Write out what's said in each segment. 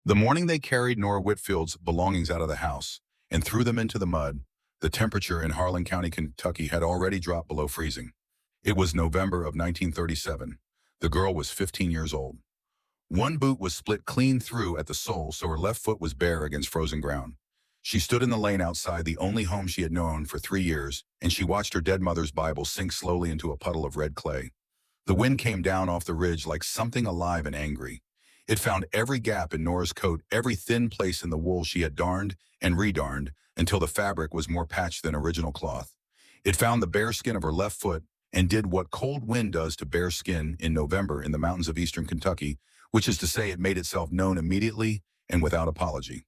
The morning they carried Nora Whitfield's belongings out of the house and threw them into the mud, the temperature in Harlan County, Kentucky had already dropped below freezing. It was November of 1937. The girl was 15 years old. One boot was split clean through at the sole, so her left foot was bare against frozen ground. She stood in the lane outside the only home she had known for 3 years, and she watched her dead mother's Bible sink slowly into a puddle of red clay. The wind came down off the ridge like something alive and angry. It found every gap in Nora's coat, every thin place in the wool she had darned and redarned until the fabric was more patched than original cloth. It found the bare skin of her left foot and did what cold wind does to bare skin in November in the mountains of eastern Kentucky, which is to say it made itself known immediately and without apology.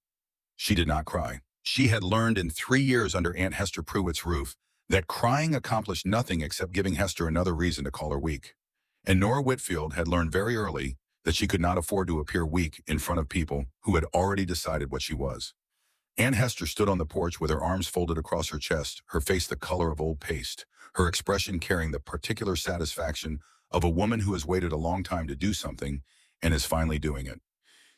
She did not cry. She had learned in 3 years under Aunt Hester Pruitt's roof that crying accomplished nothing except giving Hester another reason to call her weak. And Nora Whitfield had learned very early that she could not afford to appear weak in front of people who had already decided what she was. Aunt Hester stood on the porch with her arms folded across her chest, her face the color of old paste, her expression carrying the particular satisfaction of a woman who has waited a long time to do something and is finally doing it.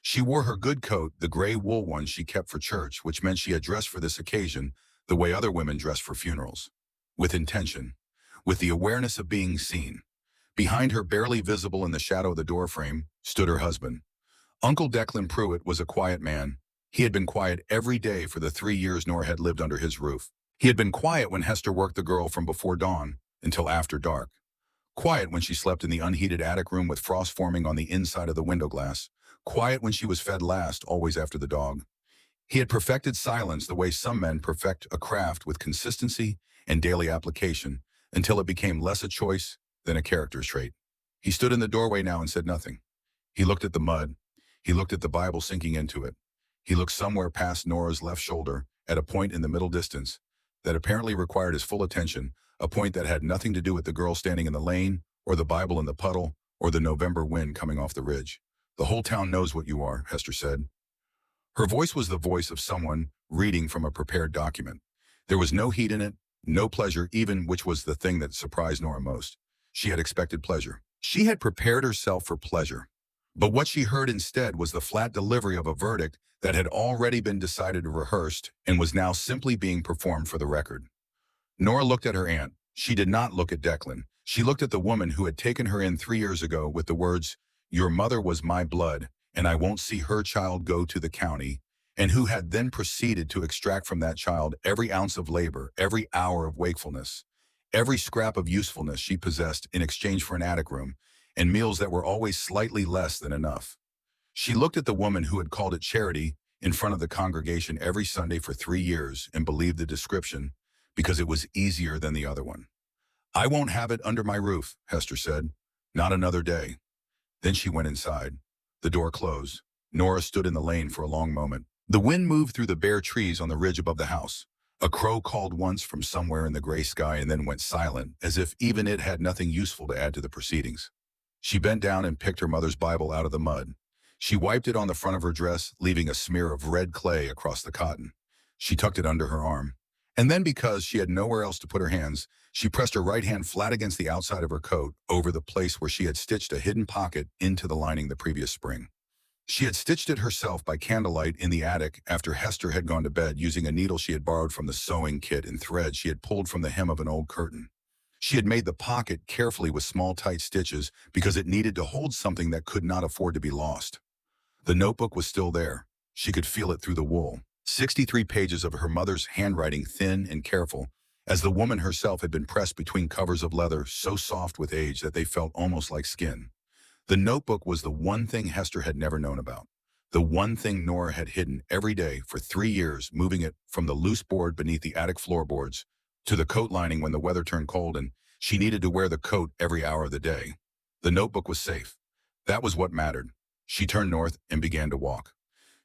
She wore her good coat, the gray wool one she kept for church, which meant she had dressed for this occasion the way other women dress for funerals, with intention, with the awareness of being seen. Behind her, barely visible in the shadow of the doorframe, stood her husband. Uncle Declan Pruitt was a quiet man. He had been quiet every day for the 3 years Nora had lived under his roof. He had been quiet when Hester worked the girl from before dawn until after dark. Quiet when she slept in the unheated attic room with frost forming on the inside of the window glass. Quiet when she was fed last, always after the dog. He had perfected silence the way some men perfect a craft with consistency and daily application until it became less a choice than a character trait. He stood in the doorway now and said nothing. He looked at the mud. He looked at the Bible sinking into it. He looked somewhere past Nora's left shoulder at a point in the middle distance that apparently required his full attention, a point that had nothing to do with the girl standing in the lane or the Bible in the puddle or the November wind coming off the ridge. "The whole town knows what you are," Hester said. Her voice was the voice of someone reading from a prepared document. There was no heat in it, no pleasure even, which was the thing that surprised Nora most. She had expected pleasure. She had prepared herself for pleasure. But what she heard instead was the flat delivery of a verdict that had already been decided and rehearsed and was now simply being performed for the record. Nora looked at her aunt. She did not look at Declan. She looked at the woman who had taken her in 3 years ago with the words, "Your mother was my blood, and I won't see her child go to the county," and who had then proceeded to extract from that child every ounce of labor, every hour of wakefulness, every scrap of usefulness she possessed in exchange for an attic room and meals that were always slightly less than enough. She looked at the woman who had called it charity in front of the congregation every Sunday for 3 years and believed the description because it was easier than the other one. "I won't have it under my roof," Hester said. "Not another day." Then she went inside. The door closed. Nora stood in the lane for a long moment. The wind moved through the bare trees on the ridge above the house. A crow called once from somewhere in the gray sky and then went silent, as if even it had nothing useful to add to the proceedings. She bent down and picked her mother's Bible out of the mud. She wiped it on the front of her dress, leaving a smear of red clay across the cotton. She tucked it under her arm. And then, because she had nowhere else to put her hands, she pressed her right hand flat against the outside of her coat over the place where she had stitched a hidden pocket into the lining the previous spring. She had stitched it herself by candlelight in the attic after Hester had gone to bed, using a needle she had borrowed from the sewing kit and thread she had pulled from the hem of an old curtain. She had made the pocket carefully with small tight stitches because it needed to hold something that could not afford to be lost. The notebook was still there. She could feel it through the wool. 63 pages of her mother's handwriting, thin and careful, as the woman herself had been pressed between covers of leather so soft with age that they felt almost like skin. The notebook was the one thing Hester had never known about, the one thing Nora had hidden every day for 3 years, moving it from the loose board beneath the attic floorboards to the coat lining when the weather turned cold and she needed to wear the coat every hour of the day. The notebook was safe. That was what mattered. She turned north and began to walk.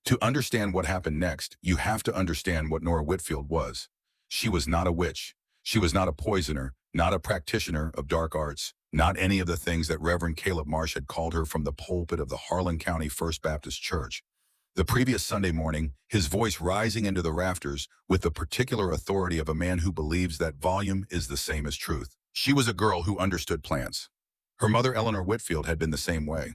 To understand what happened next, you have to understand what Nora Whitfield was. She was not a witch. She was not a poisoner, not a practitioner of dark arts, not any of the things that Reverend Caleb Marsh had called her from the pulpit of the Harlan County First Baptist Church. The previous Sunday morning, his voice rising into the rafters with the particular authority of a man who believes that volume is the same as truth. She was a girl who understood plants. Her mother, Eleanor Whitfield, had been the same way.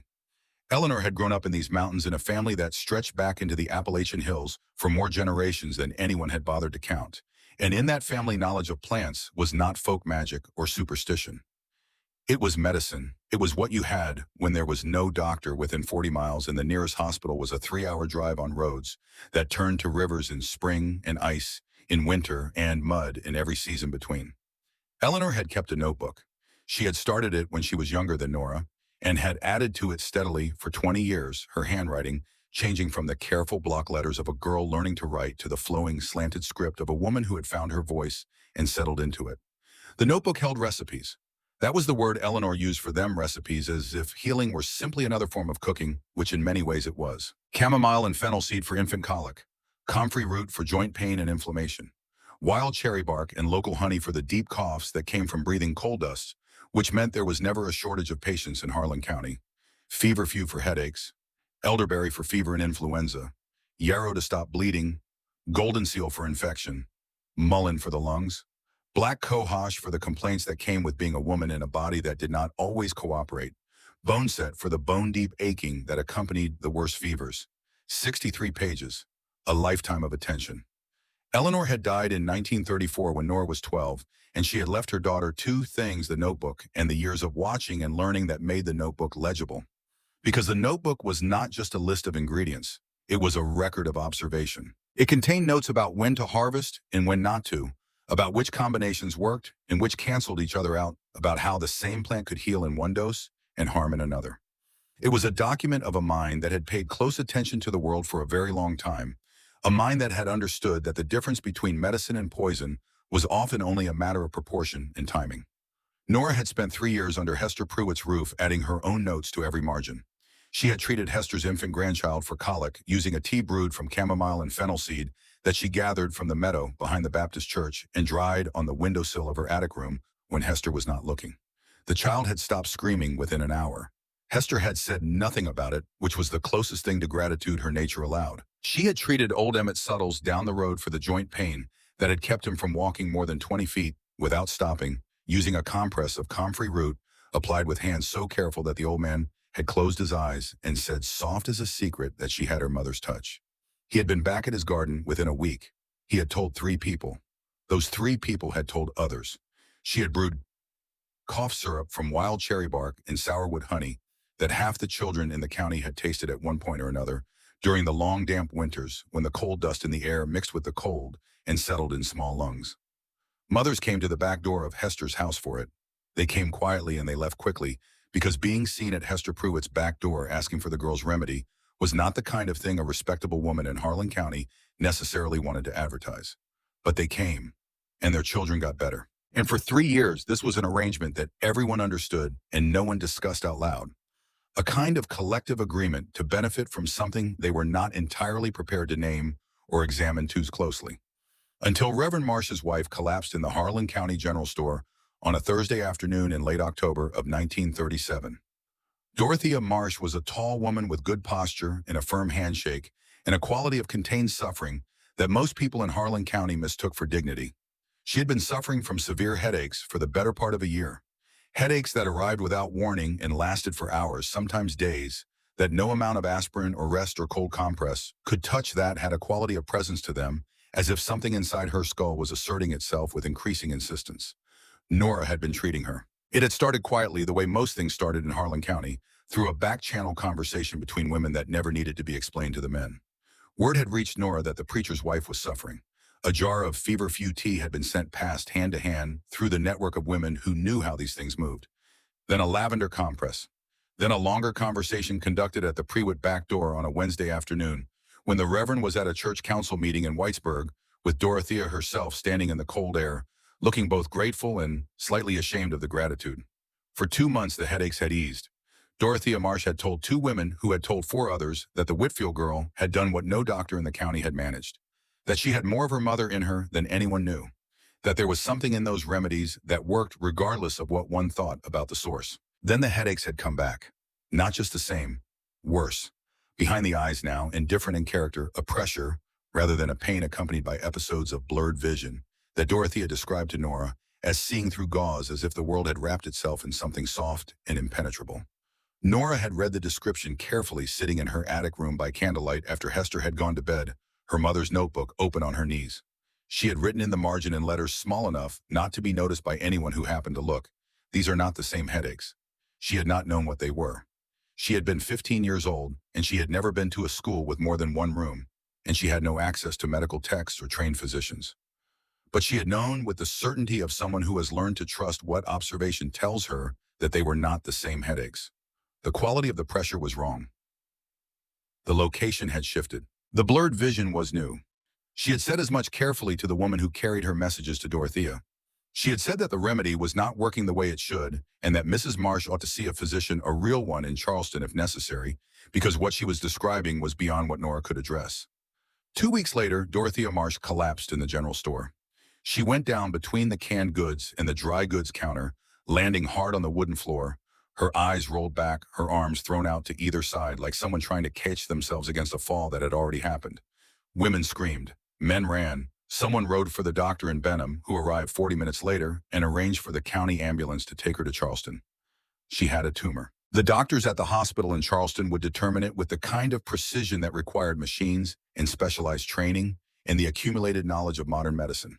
Eleanor had grown up in these mountains in a family that stretched back into the Appalachian Hills for more generations than anyone had bothered to count. And in that family, knowledge of plants was not folk magic or superstition. It was medicine. It was what you had when there was no doctor within 40 miles and the nearest hospital was a 3-hour drive on roads that turned to rivers in spring and ice in winter and mud in every season between. Eleanor had kept a notebook. She had started it when she was younger than Nora and had added to it steadily for 20 years, her handwriting changing from the careful block letters of a girl learning to write to the flowing, slanted script of a woman who had found her voice and settled into it. The notebook held recipes. That was the word Eleanor used for them, recipes, as if healing were simply another form of cooking, which in many ways it was. Chamomile and fennel seed for infant colic, comfrey root for joint pain and inflammation, wild cherry bark and local honey for the deep coughs that came from breathing coal dust, which meant there was never a shortage of patients in Harlan County, feverfew for headaches, elderberry for fever and influenza, yarrow to stop bleeding, golden seal for infection, mullein for the lungs, black cohosh for the complaints that came with being a woman in a body that did not always cooperate, boneset for the bone-deep aching that accompanied the worst fevers. 63 pages, a lifetime of attention. Eleanor had died in 1934 when Nora was 12, and she had left her daughter two things: the notebook and the years of watching and learning that made the notebook legible. Because the notebook was not just a list of ingredients, it was a record of observation. It contained notes about when to harvest and when not to, about which combinations worked and which canceled each other out, about how the same plant could heal in one dose and harm in another. It was a document of a mind that had paid close attention to the world for a very long time, a mind that had understood that the difference between medicine and poison was often only a matter of proportion and timing. Nora had spent 3 years under Hester Pruitt's roof, adding her own notes to every margin. She had treated Hester's infant grandchild for colic using a tea brewed from chamomile and fennel seed that she gathered from the meadow behind the Baptist church and dried on the windowsill of her attic room when Hester was not looking. The child had stopped screaming within an hour. Hester had said nothing about it, which was the closest thing to gratitude her nature allowed. She had treated old Emmett Suttles down the road for the joint pain that had kept him from walking more than 20 feet without stopping, using a compress of comfrey root applied with hands so careful that the old man had closed his eyes and said soft as a secret that she had her mother's touch. He had been back at his garden within a week. He had told 3 people. Those 3 people had told others. She had brewed cough syrup from wild cherry bark and sourwood honey that half the children in the county had tasted at one point or another during the long damp winters when the coal dust in the air mixed with the cold and settled in small lungs. Mothers came to the back door of Hester's house for it. They came quietly and they left quickly, because being seen at Hester Pruitt's back door asking for the girl's remedy was not the kind of thing a respectable woman in Harlan County necessarily wanted to advertise. But they came, and their children got better. And for 3 years, this was an arrangement that everyone understood and no one discussed out loud. A kind of collective agreement to benefit from something they were not entirely prepared to name or examine too closely. Until Reverend Marsh's wife collapsed in the Harlan County General Store on a Thursday afternoon in late October of 1937. Dorothea Marsh was a tall woman with good posture and a firm handshake and a quality of contained suffering that most people in Harlan County mistook for dignity. She had been suffering from severe headaches for the better part of a year. Headaches that arrived without warning and lasted for hours, sometimes days, that no amount of aspirin or rest or cold compress could touch, that had a quality of presence to them, as if something inside her skull was asserting itself with increasing insistence. Nora had been treating her. It had started quietly, the way most things started in Harlan County, through a back-channel conversation between women that never needed to be explained to the men. Word had reached Nora that the preacher's wife was suffering. A jar of feverfew tea had been sent past hand to hand through the network of women who knew how these things moved. Then a lavender compress. Then a longer conversation conducted at the Pruitt back door on a Wednesday afternoon, when the Reverend was at a church council meeting in Whitesburg, with Dorothea herself standing in the cold air, looking both grateful and slightly ashamed of the gratitude. For 2 months, the headaches had eased. Dorothea Marsh had told 2 women who had told 4 others that the Whitfield girl had done what no doctor in the county had managed, that she had more of her mother in her than anyone knew, that there was something in those remedies that worked regardless of what one thought about the source. Then the headaches had come back. Not just the same, worse. Behind the eyes now, and different in character, a pressure, rather than a pain accompanied by episodes of blurred vision, that Dorothea described to Nora as seeing through gauze, as if the world had wrapped itself in something soft and impenetrable. Nora had read the description carefully sitting in her attic room by candlelight after Hester had gone to bed, her mother's notebook open on her knees. She had written in the margin in letters small enough not to be noticed by anyone who happened to look. These are not the same headaches. She had not known what they were. She had been 15 years old, and she had never been to a school with more than one room, and she had no access to medical texts or trained physicians. But she had known with the certainty of someone who has learned to trust what observation tells her that they were not the same headaches. The quality of the pressure was wrong. The location had shifted. The blurred vision was new. She had said as much carefully to the woman who carried her messages to Dorothea. She had said that the remedy was not working the way it should, and that Mrs. Marsh ought to see a physician, a real one, in Charleston if necessary, because what she was describing was beyond what Nora could address. 2 weeks later, Dorothea Marsh collapsed in the general store. She went down between the canned goods and the dry goods counter, landing hard on the wooden floor. Her eyes rolled back, her arms thrown out to either side like someone trying to catch themselves against a fall that had already happened. Women screamed. Men ran. Someone rode for the doctor in Benham, who arrived 40 minutes later and arranged for the county ambulance to take her to Charleston. She had a tumor. The doctors at the hospital in Charleston would determine it with the kind of precision that required machines and specialized training and the accumulated knowledge of modern medicine.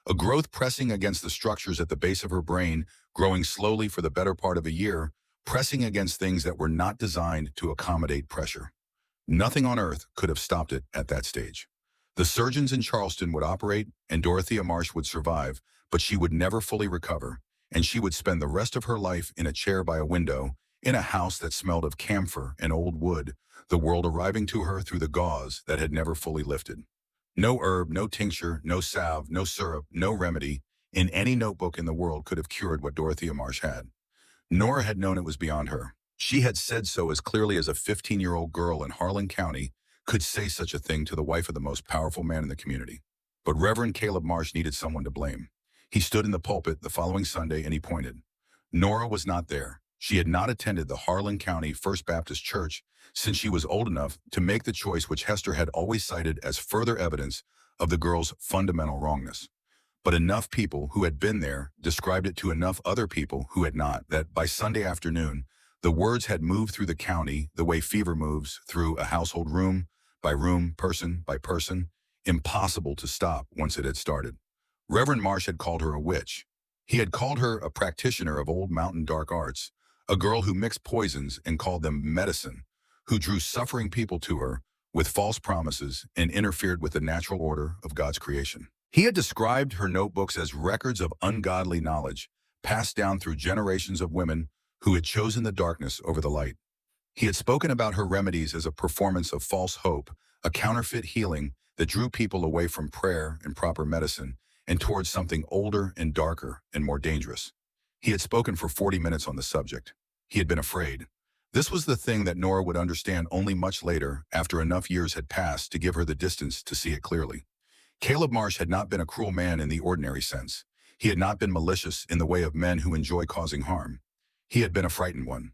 A growth pressing against the structures at the base of her brain, growing slowly for the better part of a year, pressing against things that were not designed to accommodate pressure. Nothing on earth could have stopped it at that stage. The surgeons in Charleston would operate, and Dorothea Marsh would survive, but she would never fully recover, and she would spend the rest of her life in a chair by a window, in a house that smelled of camphor and old wood, the world arriving to her through the gauze that had never fully lifted. No herb, no tincture, no salve, no syrup, no remedy in any notebook in the world could have cured what Dorothea Marsh had. Nora had known it was beyond her. She had said so as clearly as a 15-year-old girl in Harlan County could say such a thing to the wife of the most powerful man in the community. But Reverend Caleb Marsh needed someone to blame. He stood in the pulpit the following Sunday and he pointed. Nora was not there. She had not attended the Harlan County First Baptist Church since she was old enough to make the choice which Hester had always cited as further evidence of the girl's fundamental wrongness. But enough people who had been there described it to enough other people who had not, that by Sunday afternoon, the words had moved through the county the way fever moves through a household room by room, person by person, impossible to stop once it had started. Reverend Marsh had called her a witch. He had called her a practitioner of old mountain dark arts, a girl who mixed poisons and called them medicine, who drew suffering people to her with false promises and interfered with the natural order of God's creation. He had described her notebooks as records of ungodly knowledge, passed down through generations of women who had chosen the darkness over the light. He had spoken about her remedies as a performance of false hope, a counterfeit healing that drew people away from prayer and proper medicine and towards something older and darker and more dangerous. He had spoken for 40 minutes on the subject. He had been afraid. This was the thing that Nora would understand only much later, after enough years had passed to give her the distance to see it clearly. Caleb Marsh had not been a cruel man in the ordinary sense. He had not been malicious in the way of men who enjoy causing harm. He had been a frightened one.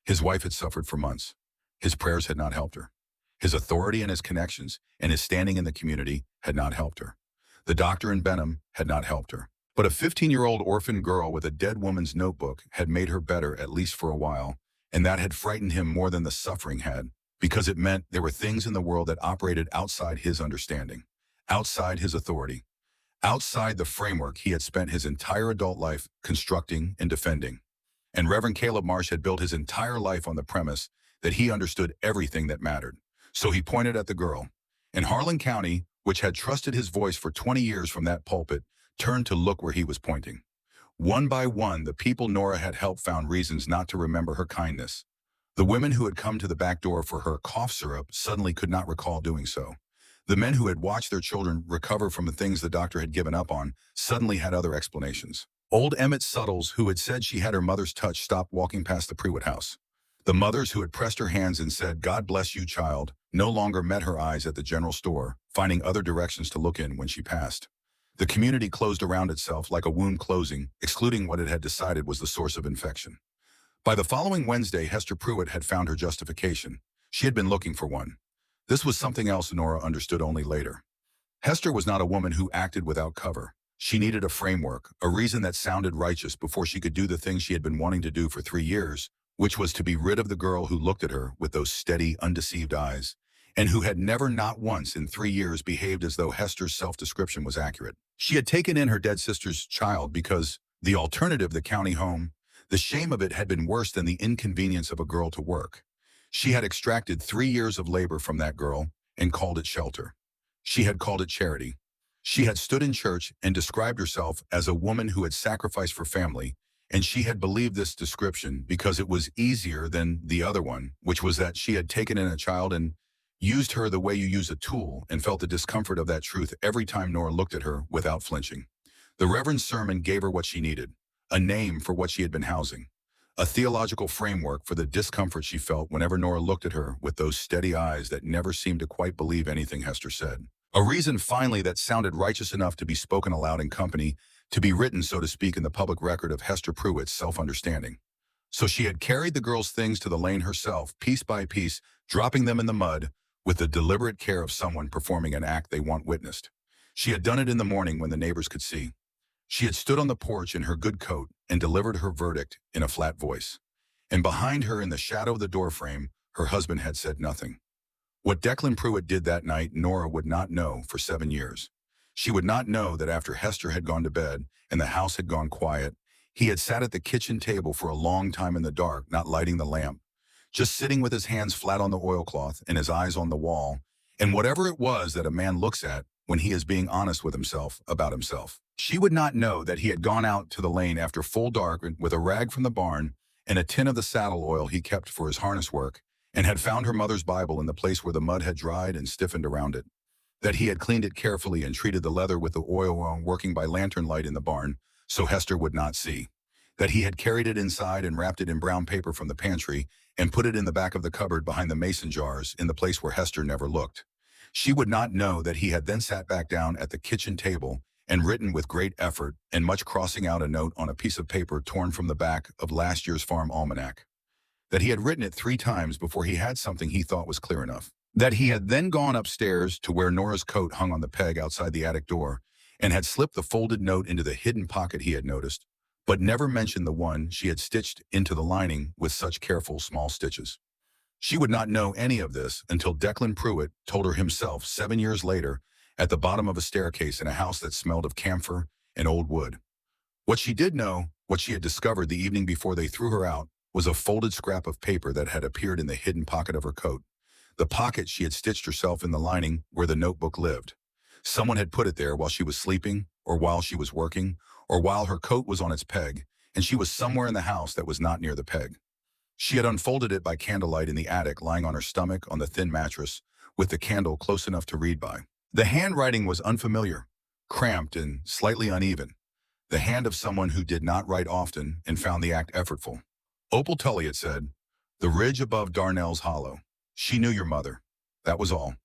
His wife had suffered for months. His prayers had not helped her. His authority and his connections and his standing in the community had not helped her. The doctor in Benham had not helped her. But a 15-year-old orphan girl with a dead woman's notebook had made her better, at least for a while, and that had frightened him more than the suffering had, because it meant there were things in the world that operated outside his understanding, outside his authority, outside the framework he had spent his entire adult life constructing and defending. And Reverend Caleb Marsh had built his entire life on the premise that he understood everything that mattered. So he pointed at the girl. And Harlan County, which had trusted his voice for 20 years from that pulpit, turned to look where he was pointing. One by one, the people Nora had helped found reasons not to remember her kindness. The women who had come to the back door for her cough syrup suddenly could not recall doing so. The men who had watched their children recover from the things the doctor had given up on suddenly had other explanations. Old Emmett Suttles, who had said she had her mother's touch, stopped walking past the Prewitt house. The mothers who had pressed her hands and said, "God bless you, child," no longer met her eyes at the general store, finding other directions to look in when she passed. The community closed around itself like a wound closing, excluding what it had decided was the source of infection. By the following Wednesday, Hester Prewitt had found her justification. She had been looking for one. This was something else Nora understood only later. Hester was not a woman who acted without cover. She needed a framework, a reason that sounded righteous before she could do the thing she had been wanting to do for 3 years, which was to be rid of the girl who looked at her with those steady, undeceived eyes, and who had never not once in 3 years behaved as though Hester's self-description was accurate. She had taken in her dead sister's child because the alternative, the county home, the shame of it had been worse than the inconvenience of a girl to work. She had extracted 3 years of labor from that girl and called it shelter. She had called it charity. She had stood in church and described herself as a woman who had sacrificed for family, and she had believed this description because it was easier than the other one, which was that she had taken in a child and used her the way you use a tool, and felt the discomfort of that truth every time Nora looked at her without flinching. The Reverend's sermon gave her what she needed, a name for what she had been housing, a theological framework for the discomfort she felt whenever Nora looked at her with those steady eyes that never seemed to quite believe anything Hester said. A reason finally that sounded righteous enough to be spoken aloud in company, to be written, so to speak, in the public record of Hester Pruitt's self-understanding. So she had carried the girl's things to the lane herself, piece by piece, dropping them in the mud, with the deliberate care of someone performing an act they want witnessed. She had done it in the morning when the neighbors could see. She had stood on the porch in her good coat and delivered her verdict in a flat voice. And behind her, in the shadow of the doorframe, her husband had said nothing. What Declan Pruitt did that night, Nora would not know for 7 years. She would not know that after Hester had gone to bed and the house had gone quiet, he had sat at the kitchen table for a long time in the dark, not lighting the lamp, just sitting with his hands flat on the oilcloth and his eyes on the wall, and whatever it was that a man looks at when he is being honest with himself about himself. She would not know that he had gone out to the lane after full dark with a rag from the barn and a tin of the saddle oil he kept for his harness work, and had found her mother's Bible in the place where the mud had dried and stiffened around it, that he had cleaned it carefully and treated the leather with the oil working by lantern light in the barn so Hester would not see, that he had carried it inside and wrapped it in brown paper from the pantry and put it in the back of the cupboard behind the mason jars in the place where Hester never looked. She would not know that he had then sat back down at the kitchen table and written with great effort and much crossing out a note on a piece of paper torn from the back of last year's farm almanac, that he had written it 3 times before he had something he thought was clear enough, that he had then gone upstairs to where Nora's coat hung on the peg outside the attic door and had slipped the folded note into the hidden pocket he had noticed, but never mentioned the one she had stitched into the lining with such careful small stitches. She would not know any of this until Declan Pruitt told her himself 7 years later at the bottom of a staircase in a house that smelled of camphor and old wood. What she did know, what she had discovered the evening before they threw her out, was a folded scrap of paper that had appeared in the hidden pocket of her coat, the pocket she had stitched herself in the lining where the notebook lived. Someone had put it there while she was sleeping, or while she was working, or while her coat was on its peg, and she was somewhere in the house that was not near the peg. She had unfolded it by candlelight in the attic, lying on her stomach on the thin mattress, with the candle close enough to read by. The handwriting was unfamiliar, cramped, and slightly uneven, the hand of someone who did not write often and found the act effortful. Opal Tully, it said, "The ridge above Darnell's Hollow. She knew your mother. That was all.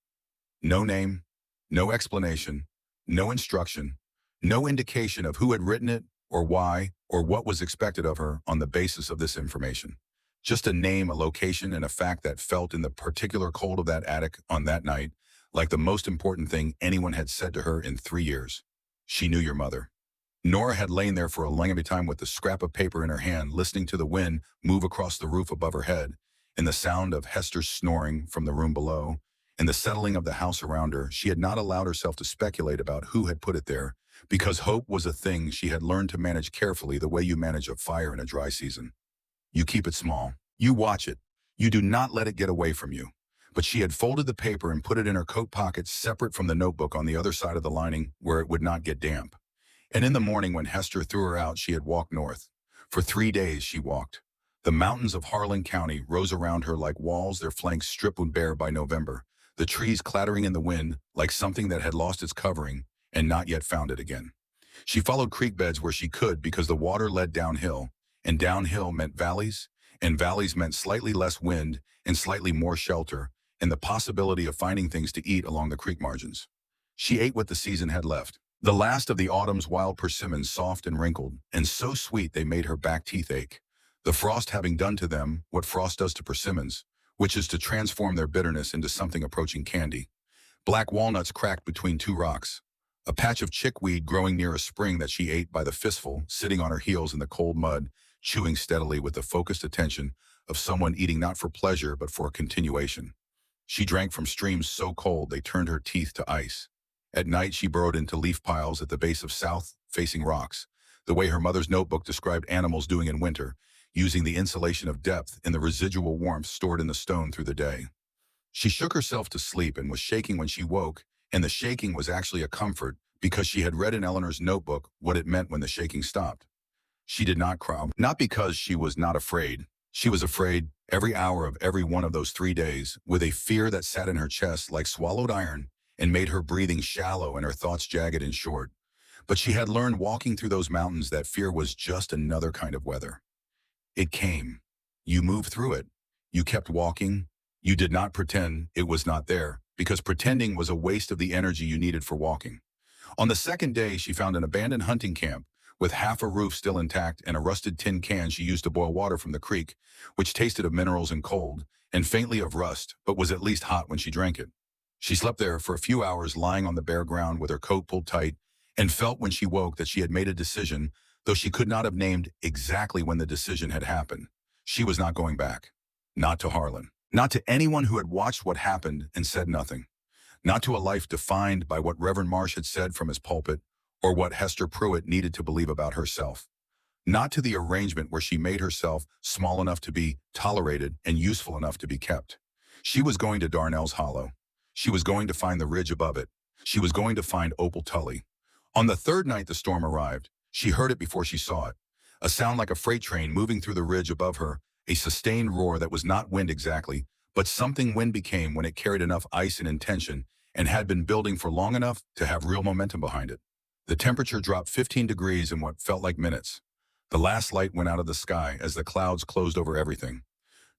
No name, no explanation, no instruction, no indication of who had written it or why or what was expected of her on the basis of this information. Just a name, a location, and a fact that felt in the particular cold of that attic on that night like the most important thing anyone had said to her in 3 years. She knew your mother." Nora had lain there for a lengthy time with the scrap of paper in her hand, listening to the wind move across the roof above her head, and the sound of Hester's snoring from the room below, and the settling of the house around her. She had not allowed herself to speculate about who had put it there, because hope was a thing she had learned to manage carefully, the way you manage a fire in a dry season. You keep it small. You watch it. You do not let it get away from you. But she had folded the paper and put it in her coat pocket, separate from the notebook on the other side of the lining where it would not get damp. And in the morning when Hester threw her out, she had walked north. For 3 days she walked. The mountains of Harlan County rose around her like walls, their flanks stripped bare by November, the trees clattering in the wind like something that had lost its covering and not yet found it again. She followed creek beds where she could, because the water led downhill, and downhill meant valleys, and valleys meant slightly less wind and slightly more shelter, and the possibility of finding things to eat along the creek margins. She ate what the season had left. The last of the autumn's wild persimmons, soft and wrinkled, and so sweet they made her back teeth ache, the frost having done to them what frost does to persimmons, which is to transform their bitterness into something approaching candy. Black walnuts cracked between 2 rocks, a patch of chickweed growing near a spring that she ate by the fistful, sitting on her heels in the cold mud, chewing steadily with the focused attention of someone eating not for pleasure but for continuation. She drank from streams so cold they turned her teeth to ice. At night, she burrowed into leaf piles at the base of south-facing rocks, the way her mother's notebook described animals doing in winter, using the insulation of depth and the residual warmth stored in the stone through the day. She shook herself to sleep and was shaking when she woke, and the shaking was actually a comfort because she had read in Eleanor's notebook what it meant when the shaking stopped. She did not cry, not because she was not afraid. She was afraid every hour of every one of those 3 days, with a fear that sat in her chest like swallowed iron and made her breathing shallow and her thoughts jagged and short. But she had learned walking through those mountains that fear was just another kind of weather. It came. You moved through it. You kept walking. You did not pretend it was not there, because pretending was a waste of the energy you needed for walking. On the second day, she found an abandoned hunting camp with half a roof still intact and a rusted tin can she used to boil water from the creek, which tasted of minerals and cold, and faintly of rust, but was at least hot when she drank it. She slept there for a few hours lying on the bare ground with her coat pulled tight, and felt when she woke that she had made a decision, though she could not have named exactly when the decision had happened. She was not going back. Not to Harlan. Not to anyone who had watched what happened and said nothing. Not to a life defined by what Reverend Marsh had said from his pulpit, or what Hester Pruitt needed to believe about herself. Not to the arrangement where she made herself small enough to be tolerated and useful enough to be kept. She was going to Darnell's Hollow. She was going to find the ridge above it. She was going to find Opal Tully. On the third night the storm arrived, she heard it before she saw it. A sound like a freight train moving through the ridge above her, a sustained roar that was not wind exactly, but something wind became when it carried enough ice and intention and had been building for long enough to have real momentum behind it. The temperature dropped 15 degrees in what felt like minutes. The last light went out of the sky as the clouds closed over everything.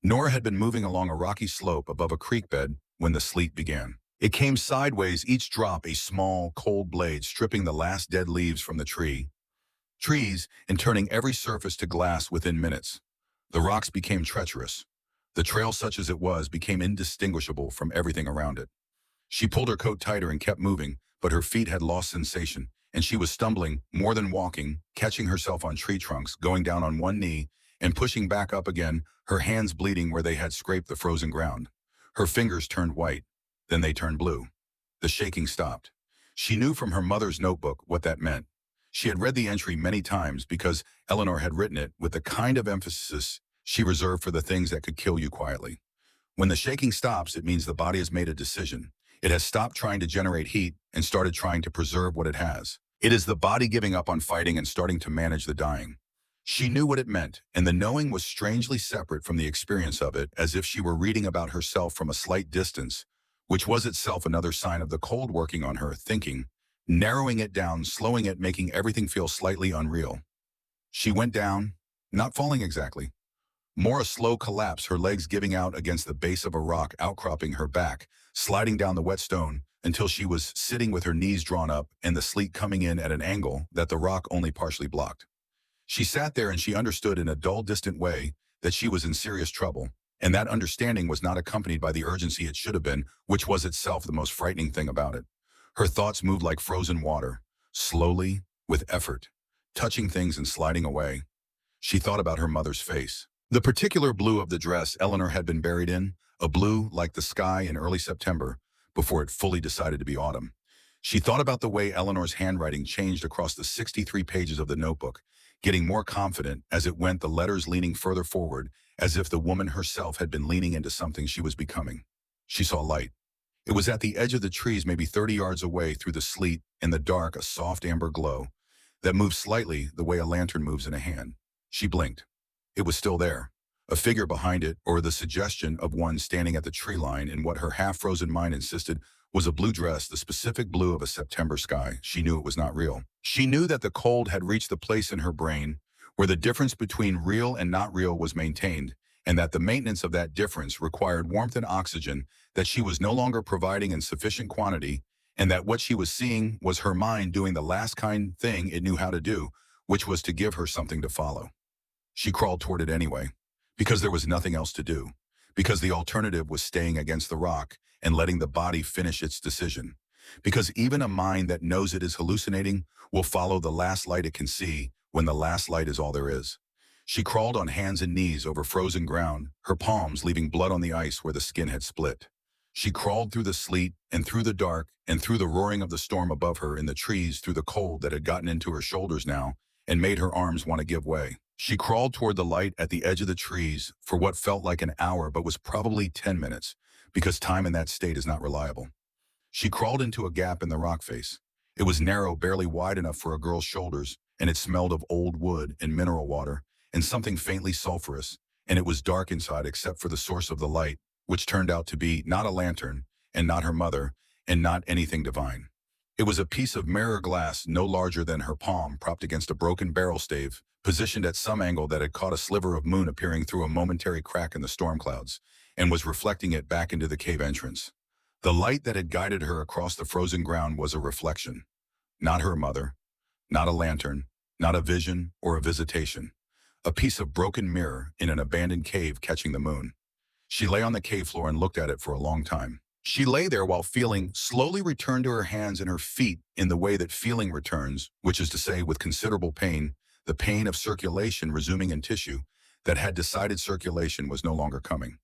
Nora had been moving along a rocky slope above a creek bed when the sleet began. It came sideways, each drop a small, cold blade stripping the last dead leaves from the trees, and turning every surface to glass within minutes. The rocks became treacherous. The trail, such as it was, became indistinguishable from everything around it. She pulled her coat tighter and kept moving, but her feet had lost sensation, and she was stumbling, more than walking, catching herself on tree trunks, going down on one knee, and pushing back up again, her hands bleeding where they had scraped the frozen ground. Her fingers turned white. Then they turned blue. The shaking stopped. She knew from her mother's notebook what that meant. She had read the entry many times because Eleanor had written it with the kind of emphasis she reserved for the things that could kill you quietly. When the shaking stops, it means the body has made a decision. It has stopped trying to generate heat and started trying to preserve what it has. It is the body giving up on fighting and starting to manage the dying. She knew what it meant, and the knowing was strangely separate from the experience of it, as if she were reading about herself from a slight distance, which was itself another sign of the cold working on her thinking, narrowing it down, slowing it, making everything feel slightly unreal. She went down, not falling exactly. More a slow collapse, her legs giving out against the base of a rock outcropping her back, sliding down the wet stone until she was sitting with her knees drawn up and the sleet coming in at an angle that the rock only partially blocked. She sat there and she understood in a dull, distant way that she was in serious trouble, and that understanding was not accompanied by the urgency it should have been, which was itself the most frightening thing about it. Her thoughts moved like frozen water, slowly, with effort, touching things and sliding away. She thought about her mother's face. The particular blue of the dress Eleanor had been buried in, a blue like the sky in early September, before it fully decided to be autumn. She thought about the way Eleanor's handwriting changed across the 63 pages of the notebook, getting more confident as it went, the letters leaning further forward, as if the woman herself had been leaning into something she was becoming. She saw light. It was at the edge of the trees, maybe 30 yards away through the sleet, in the dark, a soft amber glow that moved slightly the way a lantern moves in a hand. She blinked. It was still there. A figure behind it, or the suggestion of one standing at the tree line in what her half-frozen mind insisted was a blue dress, the specific blue of a September sky. She knew it was not real. She knew that the cold had reached the place in her brain where the difference between real and not real was maintained, and that the maintenance of that difference required warmth and oxygen that she was no longer providing in sufficient quantity, and that what she was seeing was her mind doing the last kind thing it knew how to do, which was to give her something to follow. She crawled toward it anyway, because there was nothing else to do, because the alternative was staying against the rock and letting the body finish its decision, because even a mind that knows it is hallucinating will follow the last light it can see when the last light is all there is. She crawled on hands and knees over frozen ground, her palms leaving blood on the ice where the skin had split. She crawled through the sleet and through the dark and through the roaring of the storm above her in the trees, through the cold that had gotten into her shoulders now and made her arms want to give way. She crawled toward the light at the edge of the trees for what felt like an hour but was probably 10 minutes, because time in that state is not reliable. She crawled into a gap in the rock face. It was narrow, barely wide enough for a girl's shoulders, and it smelled of old wood and mineral water and something faintly sulfurous, and it was dark inside except for the source of the light, which turned out to be not a lantern, and not her mother, and not anything divine. It was a piece of mirror glass no larger than her palm, propped against a broken barrel stave, positioned at some angle that had caught a sliver of moon appearing through a momentary crack in the storm clouds, and was reflecting it back into the cave entrance. The light that had guided her across the frozen ground was a reflection. Not her mother, not a lantern, not a vision or a visitation. A piece of broken mirror in an abandoned cave catching the moon. She lay on the cave floor and looked at it for a long time. She lay there while feeling slowly returned to her hands and her feet in the way that feeling returns, which is to say with considerable pain, the pain of circulation resuming in tissue that had decided circulation was no longer coming.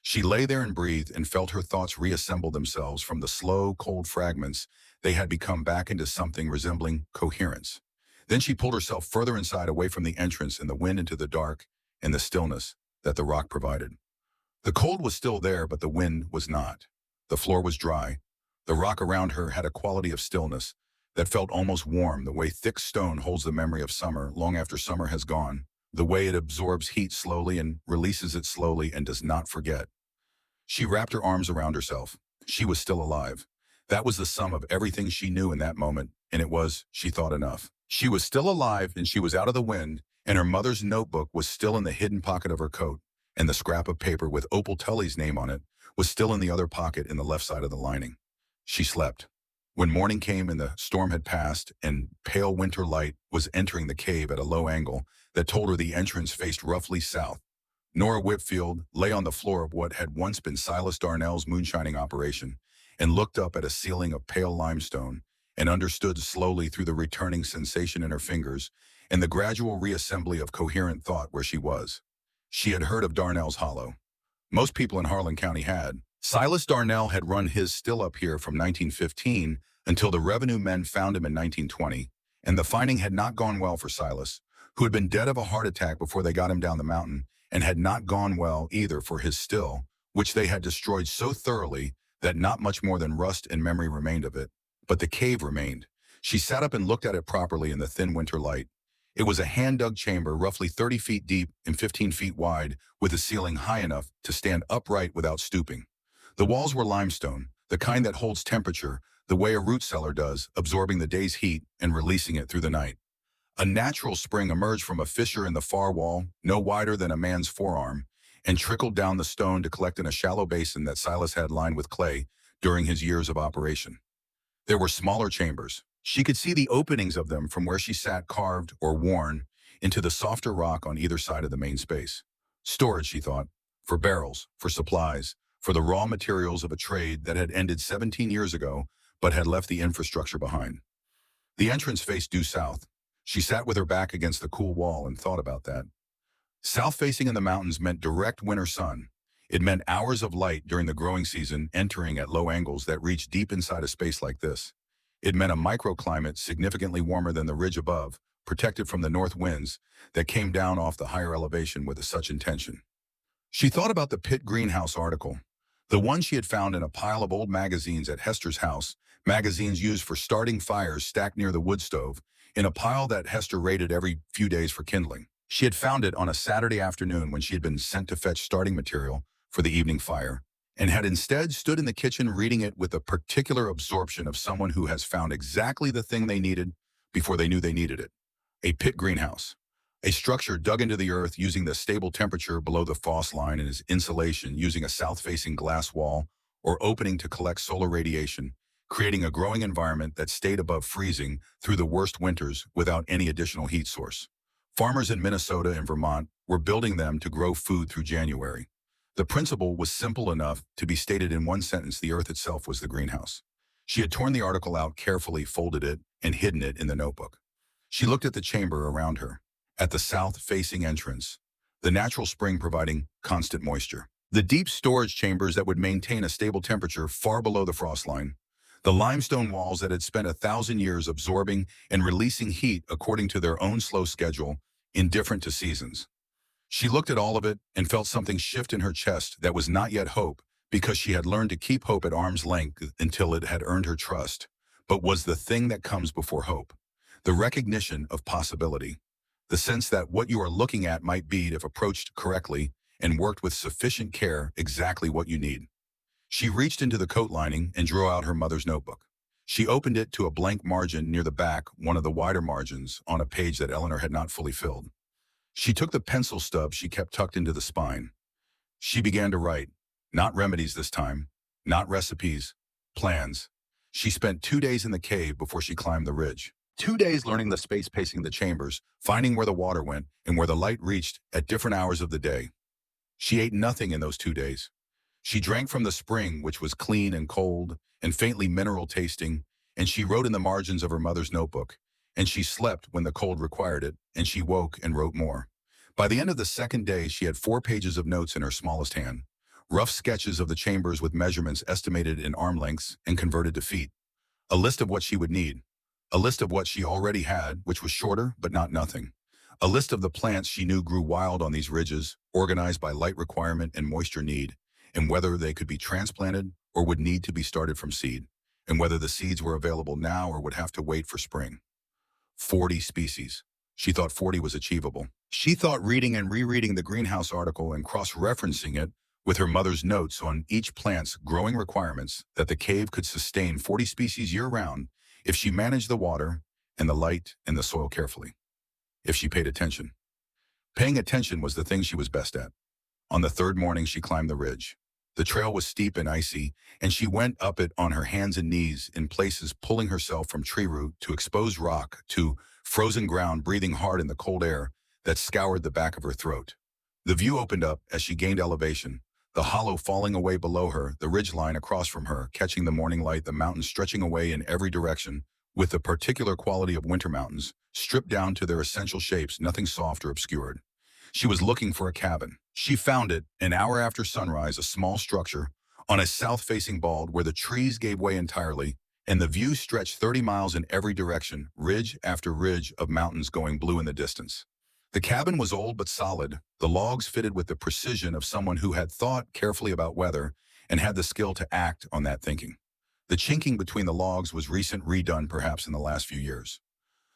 She lay there and breathed and felt her thoughts reassemble themselves from the slow, cold fragments they had become back into something resembling coherence. Then she pulled herself further inside, away from the entrance and the wind, into the dark and the stillness that the rock provided. The cold was still there, but the wind was not. The floor was dry. The rock around her had a quality of stillness that felt almost warm, the way thick stone holds the memory of summer long after summer has gone, the way it absorbs heat slowly and releases it slowly and does not forget. She wrapped her arms around herself. She was still alive. That was the sum of everything she knew in that moment, and it was, she thought, enough. She was still alive, and she was out of the wind, and her mother's notebook was still in the hidden pocket of her coat, and the scrap of paper with Opal Tully's name on it was still in the other pocket in the left side of the lining. She slept. When morning came and the storm had passed and pale winter light was entering the cave at a low angle that told her the entrance faced roughly south, Nora Whitfield lay on the floor of what had once been Silas Darnell's moonshining operation and looked up at a ceiling of pale limestone and understood slowly through the returning sensation in her fingers and the gradual reassembly of coherent thought where she was. She had heard of Darnell's Hollow. Most people in Harlan County had. Silas Darnell had run his still up here from 1915 until the revenue men found him in 1920, and the finding had not gone well for Silas, who had been dead of a heart attack before they got him down the mountain, and had not gone well either for his still, which they had destroyed so thoroughly that not much more than rust and memory remained of it. But the cave remained. She sat up and looked at it properly in the thin winter light. It was a hand-dug chamber roughly 30 feet deep and 15 feet wide, with a ceiling high enough to stand upright without stooping. The walls were limestone, the kind that holds temperature the way a root cellar does, absorbing the day's heat and releasing it through the night. A natural spring emerged from a fissure in the far wall, no wider than a man's forearm, and trickled down the stone to collect in a shallow basin that Silas had lined with clay during his years of operation. There were smaller chambers. She could see the openings of them from where she sat, carved or worn into the softer rock on either side of the main space. Storage, she thought, for barrels, for supplies, for the raw materials of a trade that had ended 17 years ago but had left the infrastructure behind. The entrance faced due south. She sat with her back against the cool wall and thought about that. South-facing in the mountains meant direct winter sun. It meant hours of light during the growing season entering at low angles that reached deep inside a space like this. It meant a microclimate significantly warmer than the ridge above, protected from the north winds that came down off the higher elevation with such intention. She thought about the pit greenhouse article, the one she had found in a pile of old magazines at Hester's house, magazines used for starting fires stacked near the wood stove, in a pile that Hester raided every few days for kindling. She had found it on a Saturday afternoon when she had been sent to fetch starting material for the evening fire, and had instead stood in the kitchen reading it with a particular absorption of someone who has found exactly the thing they needed before they knew they needed it. A pit greenhouse, a structure dug into the earth using the stable temperature below the frost line and its insulation using a south-facing glass wall or opening to collect solar radiation, creating a growing environment that stayed above freezing through the worst winters without any additional heat source. Farmers in Minnesota and Vermont were building them to grow food through January. The principle was simple enough to be stated in one sentence: the earth itself was the greenhouse. She had torn the article out carefully, folded it, and hidden it in the notebook. She looked at the chamber around her. at the south-facing entrance, the natural spring providing constant moisture. The deep storage chambers that would maintain a stable temperature far below the frost line. The limestone walls that had spent 1,000 years absorbing and releasing heat according to their own slow schedule, indifferent to seasons. She looked at all of it and felt something shift in her chest that was not yet hope, because she had learned to keep hope at arm's length until it had earned her trust, but was the thing that comes before hope. The recognition of possibility. The sense that what you are looking at might be, if approached correctly and worked with sufficient care, exactly what you need. She reached into the coat lining and drew out her mother's notebook. She opened it to a blank margin near the back, one of the wider margins, on a page that Eleanor had not fully filled. She took the pencil stub she kept tucked into the spine. She began to write. Not remedies this time, not recipes, plans. She spent 2 days in the cave before she climbed the ridge. 2 days learning the space pacing the chambers, finding where the water went and where the light reached at different hours of the day. She ate nothing in those 2 days. She drank from the spring, which was clean and cold and faintly mineral tasting, and she wrote in the margins of her mother's notebook. And she slept when the cold required it, and she woke and wrote more. By the end of the second day, she had 4 pages of notes in her smallest hand. Rough sketches of the chambers with measurements estimated in arm lengths and converted to feet. A list of what she would need. A list of what she already had, which was shorter but not nothing. A list of the plants she knew grew wild on these ridges, organized by light requirement and moisture need, and whether they could be transplanted or would need to be started from seed, and whether the seeds were available now or would have to wait for spring. 40 species. She thought 40 was achievable. She thought reading and rereading the greenhouse article and cross-referencing it with her mother's notes on each plant's growing requirements that the cave could sustain 40 species year-round if she managed the water and the light and the soil carefully. If she paid attention. Paying attention was the thing she was best at. On the third morning, she climbed the ridge. The trail was steep and icy, and she went up it on her hands and knees, in places pulling herself from tree root to exposed rock to frozen ground, breathing hard in the cold air that scoured the back of her throat. The view opened up as she gained elevation, the hollow falling away below her, the ridge line across from her, catching the morning light, the mountains stretching away in every direction, with the particular quality of winter mountains, stripped down to their essential shapes, nothing soft or obscured. She was looking for a cabin. She found it, an hour after sunrise, a small structure, on a south-facing bald where the trees gave way entirely, and the view stretched 30 miles in every direction, ridge after ridge of mountains going blue in the distance. The cabin was old but solid, the logs fitted with the precision of someone who had thought carefully about weather and had the skill to act on that thinking. The chinking between the logs was recent, redone perhaps in the last few years.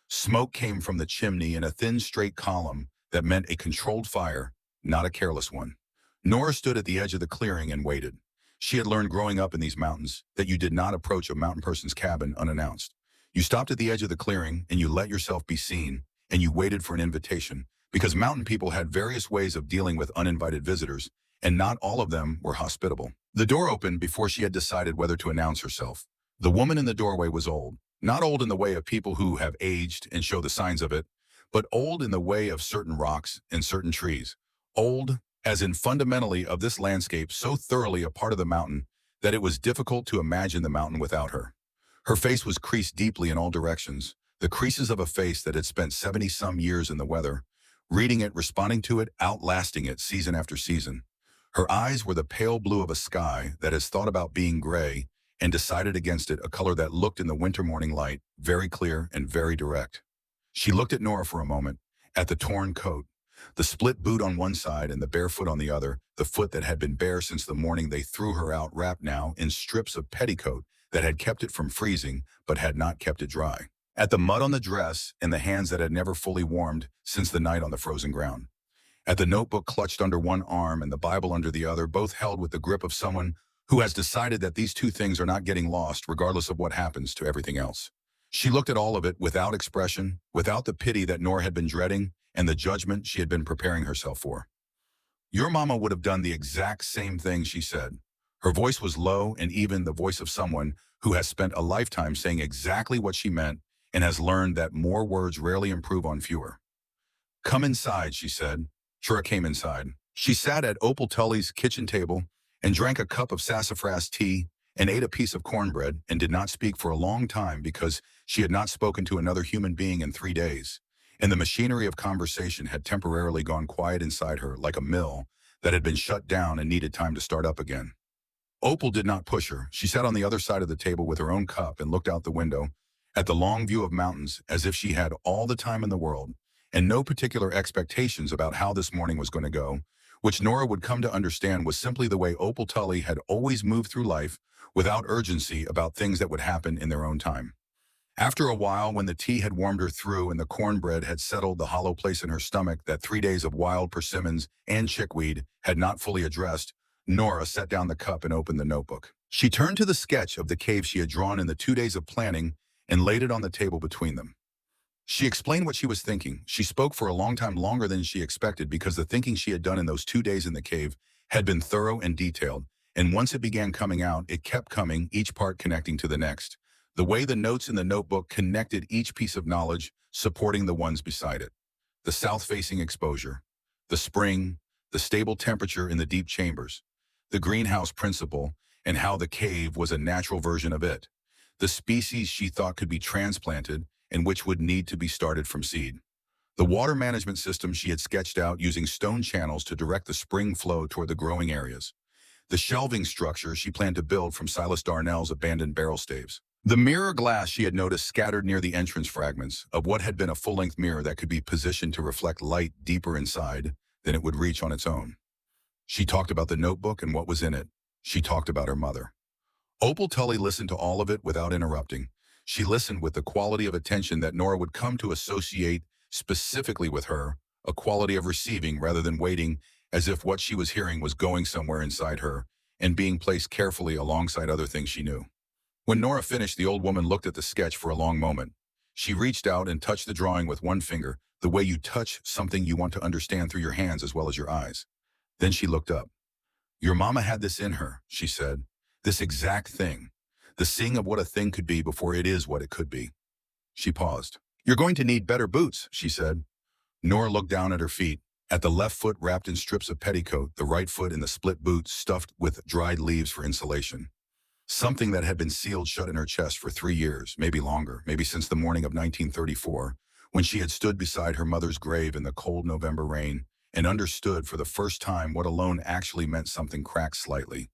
Smoke came from the chimney in a thin, straight column that meant a controlled fire, not a careless one. Nora stood at the edge of the clearing and waited. She had learned growing up in these mountains that you did not approach a mountain person's cabin unannounced. You stopped at the edge of the clearing and you let yourself be seen, and you waited for an invitation, because mountain people had various ways of dealing with uninvited visitors, and not all of them were hospitable. The door opened before she had decided whether to announce herself. The woman in the doorway was old, not old in the way of people who have aged and show the signs of it, but old in the way of certain rocks and certain trees. Old, as in fundamentally of this landscape, so thoroughly a part of the mountain that it was difficult to imagine the mountain without her. Her face was creased deeply in all directions, the creases of a face that had spent 70-some years in the weather, reading it, responding to it, outlasting it season after season. Her eyes were the pale blue of a sky that has thought about being gray and decided against it, a color that looked in the winter morning light, very clear and very direct. She looked at Nora for a moment, at the torn coat, the split boot on one side and the bare foot on the other, the foot that had been bare since the morning they threw her out, wrapped now in strips of petticoat that had kept it from freezing but had not kept it dry. At the mud on the dress and the hands that had never fully warmed since the night on the frozen ground. At the notebook clutched under one arm and the Bible under the other, both held with the grip of someone who has decided that these two things are not getting lost regardless of what happens to everything else. She looked at all of it without expression, without the pity that Nora had been dreading and the judgment she had been preparing herself for. Your mama would have done the exact same thing, she said. Her voice was low and even, the voice of someone who has spent a lifetime saying exactly what she meant and has learned that more words rarely improve on fewer. Come inside, she said. Shura came inside. She sat at Opal Tully's kitchen table and drank a cup of sassafras tea and ate a piece of cornbread and did not speak for a long time because she had not spoken to another human being in 3 days. and the machinery of conversation had temporarily gone quiet inside her like a mill that had been shut down and needed time to start up again. Opal did not push her. She sat on the other side of the table with her own cup and looked out the window at the long view of mountains as if she had all the time in the world and no particular expectations about how this morning was going to go, which Nora would come to understand was simply the way Opal Tully had always moved through life without urgency about things that would happen in their own time. After a while, when the tea had warmed her through and the cornbread had settled the hollow place in her stomach that 3 days of wild persimmons and chickweed had not fully addressed, Nora set down the cup and opened the notebook. She turned to the sketch of the cave she had drawn in the 2 days of planning and laid it on the table between them. She explained what she was thinking. She spoke for a long time, longer than she expected, because the thinking she had done in those 2 days in the cave had been thorough and detailed, and once it began coming out, it kept coming, each part connecting to the next. The way the notes in the notebook connected each piece of knowledge, supporting the ones beside it. The south-facing exposure, the spring, the stable temperature in the deep chambers, the greenhouse principle, and how the cave was a natural version of it. The species she thought could be transplanted and which would need to be started from seed. The water management system she had sketched out using stone channels to direct the spring flow toward the growing areas. The shelving structure she planned to build from Silas Darnell's abandoned barrel staves. The mirror glass she had noticed scattered near the entrance, fragments of what had been a full-length mirror that could be positioned to reflect light deeper inside than it would reach on its own. She talked about the notebook and what was in it. She talked about her mother. Opal Tully listened to all of it without interrupting. She listened with the quality of attention that Nora would come to associate specifically with her, a quality of receiving rather than waiting, as if what she was hearing was going somewhere inside her and being placed carefully alongside other things she knew. When Nora finished, the old woman looked at the sketch for a long moment. She reached out and touched the drawing with one finger, the way you touch something you want to understand through your hands as well as your eyes. Then she looked up. "Your mama had this in her," she said. "This exact thing. The seeing of what a thing could be before it is what it could be." She paused. "You're going to need better boots," she said. Nora looked down at her feet, at the left foot wrapped in strips of petticoat, the right foot in the split boot stuffed with dried leaves for insulation. Something that had been sealed shut in her chest for 3 years, maybe longer, maybe since the morning of 1934, when she had stood beside her mother's grave in the cold November rain and understood for the first time what alone actually meant something cracked slightly.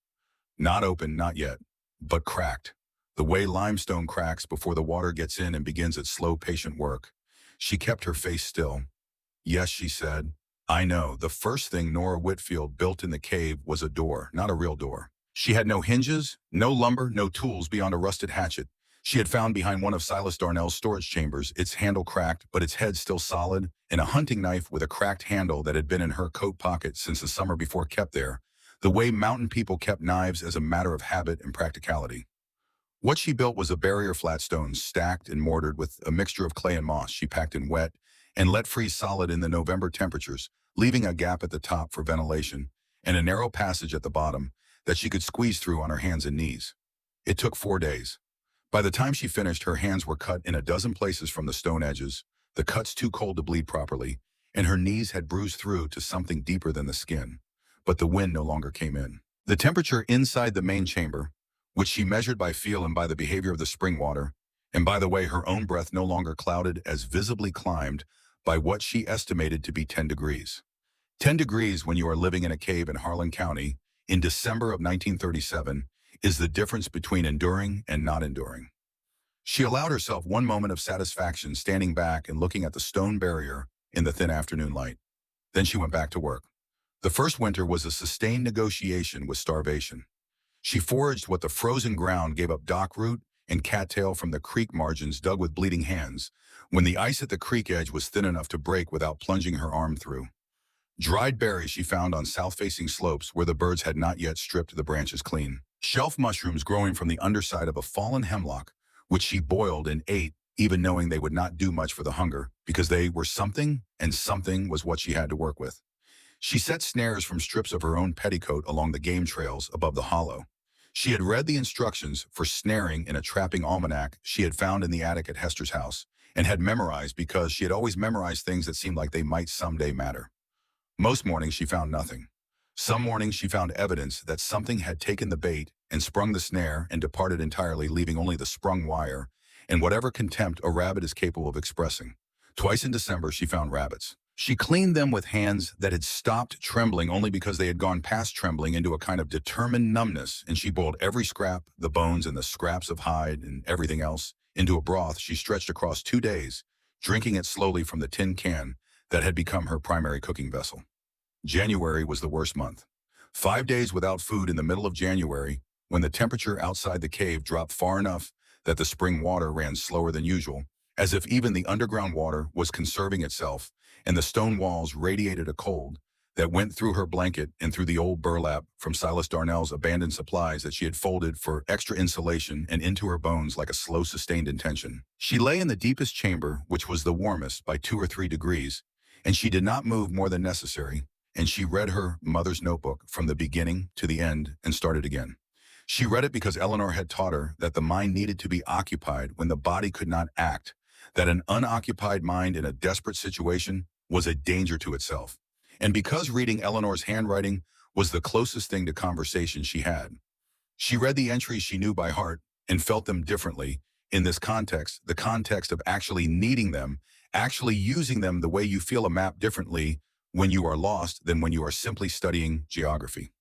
Not open, not yet, but cracked. The way limestone cracks before the water gets in and begins its slow, patient work. She kept her face still. "Yes," she said. "I know. The first thing Nora Whitfield built in the cave was a door, not a real door. She had no hinges, no lumber, no tools beyond a rusted hatchet she had found behind one of Silas Darnell's storage chambers, its handle cracked, but its head still solid, and a hunting knife with a cracked handle that had been in her coat pocket since the summer before kept there, the way mountain people kept knives as a matter of habit and practicality. What she built was a barrier flat stone stacked and mortared with a mixture of clay and moss she packed in wet and let freeze solid in the November temperatures, leaving a gap at the top for ventilation and a narrow passage at the bottom that she could squeeze through on her hands and knees. It took 4 days. By the time she finished, her hands were cut in a dozen places from the stone edges, the cuts too cold to bleed properly, and her knees had bruised through to something deeper than the skin. But the wind no longer came in. The temperature inside the main chamber, which she measured by feel and by the behavior of the spring water, and by the way her own breath no longer clouded as visibly climbed by what she estimated to be 10 degrees. 10 degrees when you are living in a cave in Harlan County in December of 1937 is the difference between enduring and not enduring. She allowed herself one moment of satisfaction standing back and looking at the stone barrier in the thin afternoon light. Then she went back to work. The first winter was a sustained negotiation with starvation. She foraged what the frozen ground gave up, dock root and cattail from the creek margins dug with bleeding hands, when the ice at the creek edge was thin enough to break without plunging her arm through. Dried berries she found on south-facing slopes where the birds had not yet stripped the branches clean. Shelf mushrooms growing from the underside of a fallen hemlock, which she boiled and ate, even knowing they would not do much for the hunger, because they were something, and something was what she had to work with. She set snares from strips of her own petticoat along the game trails above the hollow. She had read the instructions for snaring in a trapping almanac she had found in the attic at Hester's house, and had memorized because she had always memorized things that seemed like they might someday matter. Most mornings she found nothing. Some mornings she found evidence that something had taken the bait and sprung the snare and departed entirely, leaving only the sprung wire and whatever contempt a rabbit is capable of expressing. Twice in December, she found rabbits. She cleaned them with hands that had stopped trembling only because they had gone past trembling into a kind of determined numbness, and she boiled every scrap, the bones and the scraps of hide and everything else, into a broth she stretched across 2 days, drinking it slowly from the tin can that had become her primary cooking vessel. January was the worst month. 5 days without food in the middle of January, when the temperature outside the cave dropped far enough that the spring water ran slower than usual, as if even the underground water was conserving itself, and the stone walls radiated a cold that went through her blanket and through the old burlap from Silas Darnell's abandoned supplies that she had folded for extra insulation and into her bones like a slow sustained intention. She lay in the deepest chamber, which was the warmest by 2 or 3 degrees, and she did not move more than necessary, and she read her mother's notebook from the beginning to the end and started again. She read it because Eleanor had taught her that the mind needed to be occupied when the body could not act, that an unoccupied mind in a desperate situation was a danger to itself, and because reading Eleanor's handwriting was the closest thing to conversation she had. She read the entries she knew by heart and felt them differently in this context, the context of actually needing them, actually using them the way you feel a map differently when you are lost than when you are simply studying geography.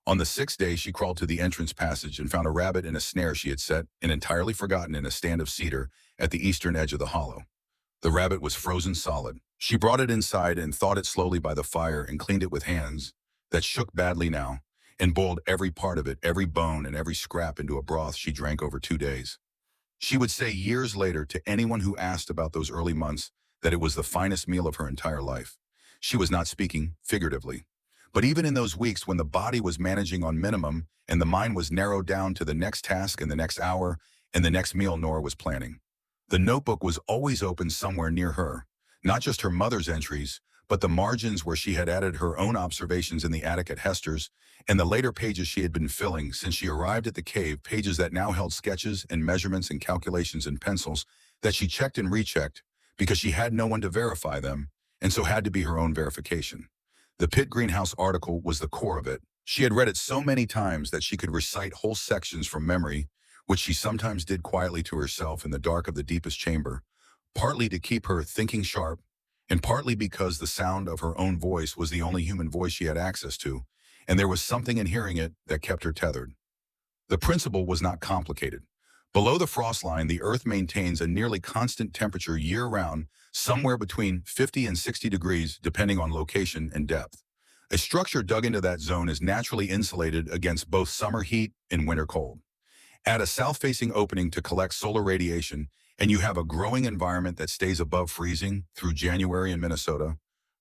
On the 6th day, she crawled to the entrance passage and found a rabbit in a snare she had set and entirely forgotten in a stand of cedar at the eastern edge of the hollow. The rabbit was frozen solid. She brought it inside and thawed it slowly by the fire and cleaned it with hands that shook badly now, and boiled every part of it, every bone and every scrap into a broth she drank over 2 days. She would say years later to anyone who asked about those early months that it was the finest meal of her entire life. She was not speaking figuratively. But even in those weeks when the body was managing on minimum and the mind was narrowed down to the next task and the next hour and the next meal Nora was planning, the notebook was always open somewhere near her, not just her mother's entries, but the margins where she had added her own observations in the attic at Hester's, and the later pages she had been filling since she arrived at the cave, pages that now held sketches and measurements and calculations and pencils that she checked and rechecked because she had no one to verify them, and so had to be her own verification. The Pit Greenhouse article was the core of it. She had read it so many times that she could recite whole sections from memory, which she sometimes did quietly to herself in the dark of the deepest chamber, partly to keep her thinking sharp, and partly because the sound of her own voice was the only human voice she had access to, and there was something in hearing it that kept her tethered. The principle was not complicated. Below the frost line, the Earth maintains a nearly constant temperature year-round, somewhere between 50 and 60 degrees, depending on location and depth. A structure dug into that zone is naturally insulated against both summer heat and winter cold. Add a south-facing opening to collect solar radiation, and you have a growing environment that stays above freezing through January in Minnesota,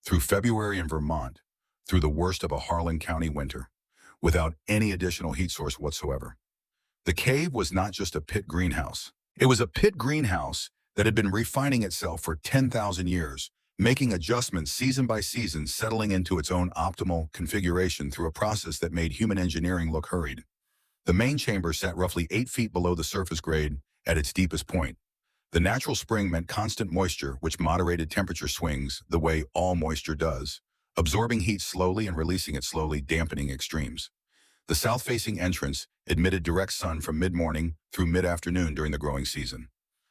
through February in Vermont, through the worst of a Harlan County winter, without any additional heat source whatsoever. The cave was not just a pit greenhouse. It was a pit greenhouse that had been refining itself for 10,000 years, making adjustments season by season, settling into its own optimal configuration through a process that made human engineering look hurried. The main chamber sat roughly 8 feet below the surface grade at its deepest point. The natural spring meant constant moisture, which moderated temperature swings the way all moisture does, absorbing heat slowly and releasing it slowly, dampening extremes. The south-facing entrance admitted direct sun from mid-morning through mid-afternoon during the growing season.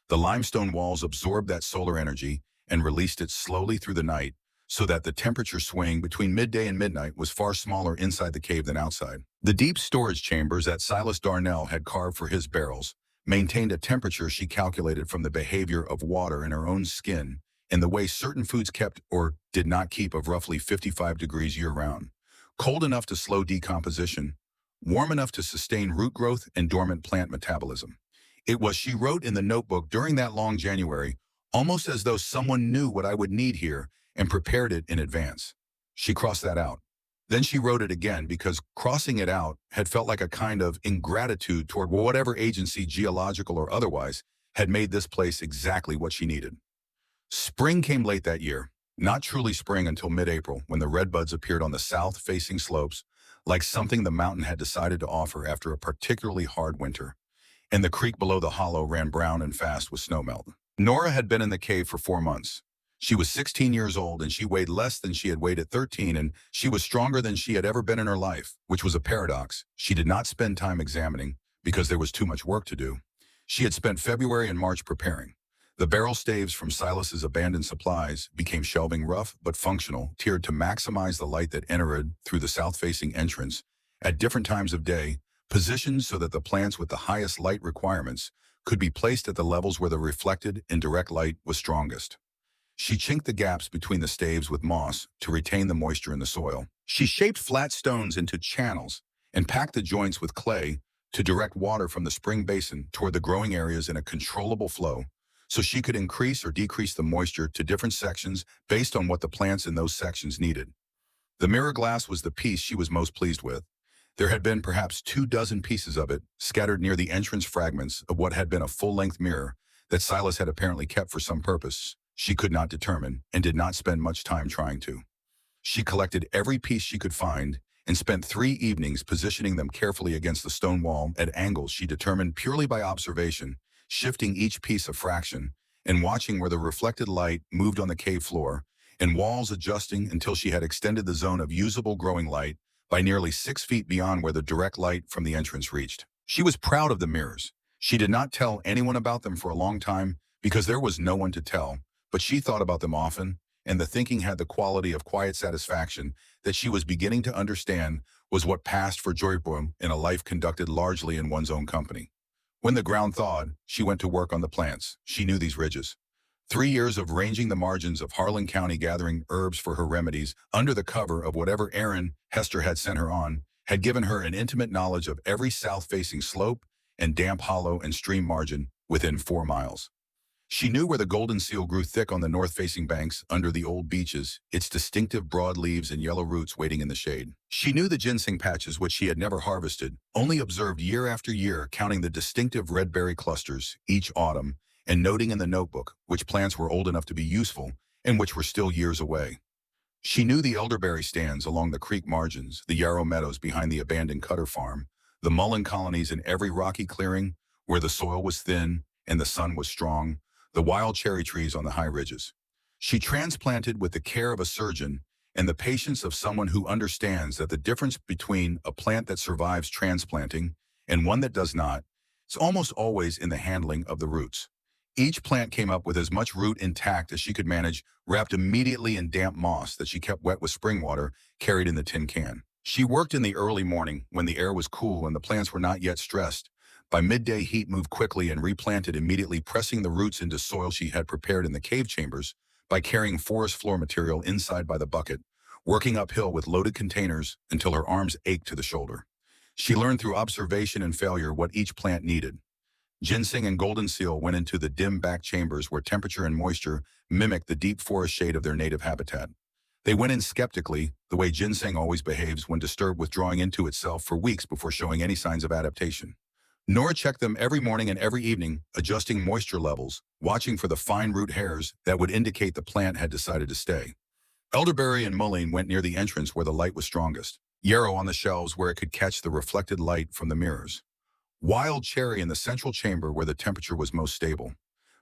The limestone walls absorbed that solar energy and released it slowly through the night, so that the temperature swing between midday and midnight was far smaller inside the cave than outside. The deep storage chambers that Silas Darnell had carved for his barrels maintained a temperature she calculated from the behavior of water in her own skin and the way certain foods kept or did not keep of roughly 55 degrees year-round, cold enough to slow decomposition, warm enough to sustain root growth and dormant plant metabolism. It was, she wrote in the notebook during that long January, almost as though someone knew what I would need here and prepared it in advance. She crossed that out. Then she wrote it again because crossing it out had felt like a kind of ingratitude toward whatever agency, geological or otherwise, had made this place exactly what she needed. Spring came late that year, not truly spring until mid-April, when the redbuds appeared on the south-facing slopes, like something the mountain had decided to offer after a particularly hard winter, and the creek below the hollow ran brown and fast with snowmelt. Nora had been in the cave for 4 months. She was 16 years old, and she weighed less than she had weighed at 13, and she was stronger than she had ever been in her life, which was a paradox. She did not spend time examining because there was too much work to do. She had spent February and March preparing. The barrel staves from Silas's abandoned supplies became shelving, rough but functional, tiered to maximize the light that entered through the south-facing entrance at different times of day, positioned so that the plants with the highest light requirements could be placed at the levels where the reflected and direct light was strongest. She chinked the gaps between the staves with moss to retain the moisture in the soil. She shaped flat stones into channels and packed the joints with clay to direct water from the spring basin toward the growing areas in a controllable flow, so she could increase or decrease the moisture to different sections based on what the plants in those sections needed. The mirror glass was the piece she was most pleased with. There had been perhaps 24 pieces of it scattered near the entrance, fragments of what had been a full-length mirror that Silas had apparently kept for some purpose she could not determine and did not spend much time trying to. She collected every piece she could find and spent 3 evenings positioning them carefully against the stone wall at angles she determined purely by observation, shifting each piece a fraction and watching where the reflected light moved on the cave floor and walls, adjusting until she had extended the zone of usable growing light by nearly 6 feet beyond where the direct light from the entrance reached. She was proud of the mirrors. She did not tell anyone about them for a long time because there was no one to tell, but she thought about them often, and the thinking had the quality of quiet satisfaction that she was beginning to understand was what passed for joyful in a life conducted largely in one's own company. When the ground thawed, she went to work on the plants. She knew these ridges. 3 years of ranging the margins of Harlan County gathering herbs for her remedies under the cover of whatever errand Hester had sent her on had given her an intimate knowledge of every south-facing slope and damp hollow and stream margin within 4 miles. She knew where the golden seal grew thick on the north-facing banks under the old beeches, its distinctive broad leaves and yellow roots waiting in the shade. She knew the ginseng patches which she had never harvested, only observed year after year, counting the distinctive red berry clusters each autumn and noting in the notebook which plants were old enough to be useful and which were still years away. She knew the elderberry stands along the creek margins, the yarrow meadows behind the abandoned Cutter farm, the mullein colonies in every rocky clearing where the soil was thin and the sun was strong, the wild cherry trees on the high ridges. She transplanted with the care of a surgeon and the patience of someone who understands that the difference between a plant that survives transplanting and one that does not is almost always in the handling of the roots. Each plant came up with as much root intact as she could manage, wrapped immediately in damp moss that she kept wet with spring water carried in the tin can. She worked in the early morning when the air was cool and the plants were not yet stressed. By midday, heat moved quickly and replanted immediately, pressing the roots into soil she had prepared in the cave chambers by carrying forest floor material inside by the bucket, working uphill with loaded containers until her arms ached to the shoulder. She learned through observation and failure what each plant needed. Ginseng and golden seal went into the dim back chambers where temperature and moisture mimicked the deep forest shade of their native habitat. They went in skeptically, the way ginseng always behaves when disturbed, withdrawing into itself for weeks before showing any signs of adaptation. Nora checked them every morning and every evening, adjusting moisture levels, watching for the fine root hairs that would indicate the plant had decided to stay. Elderberry and mullein went near the entrance where the light was strongest, yarrow on the shelves where it could catch the reflected light from the mirrors, wild cherry in the central chamber where the temperature was most stable.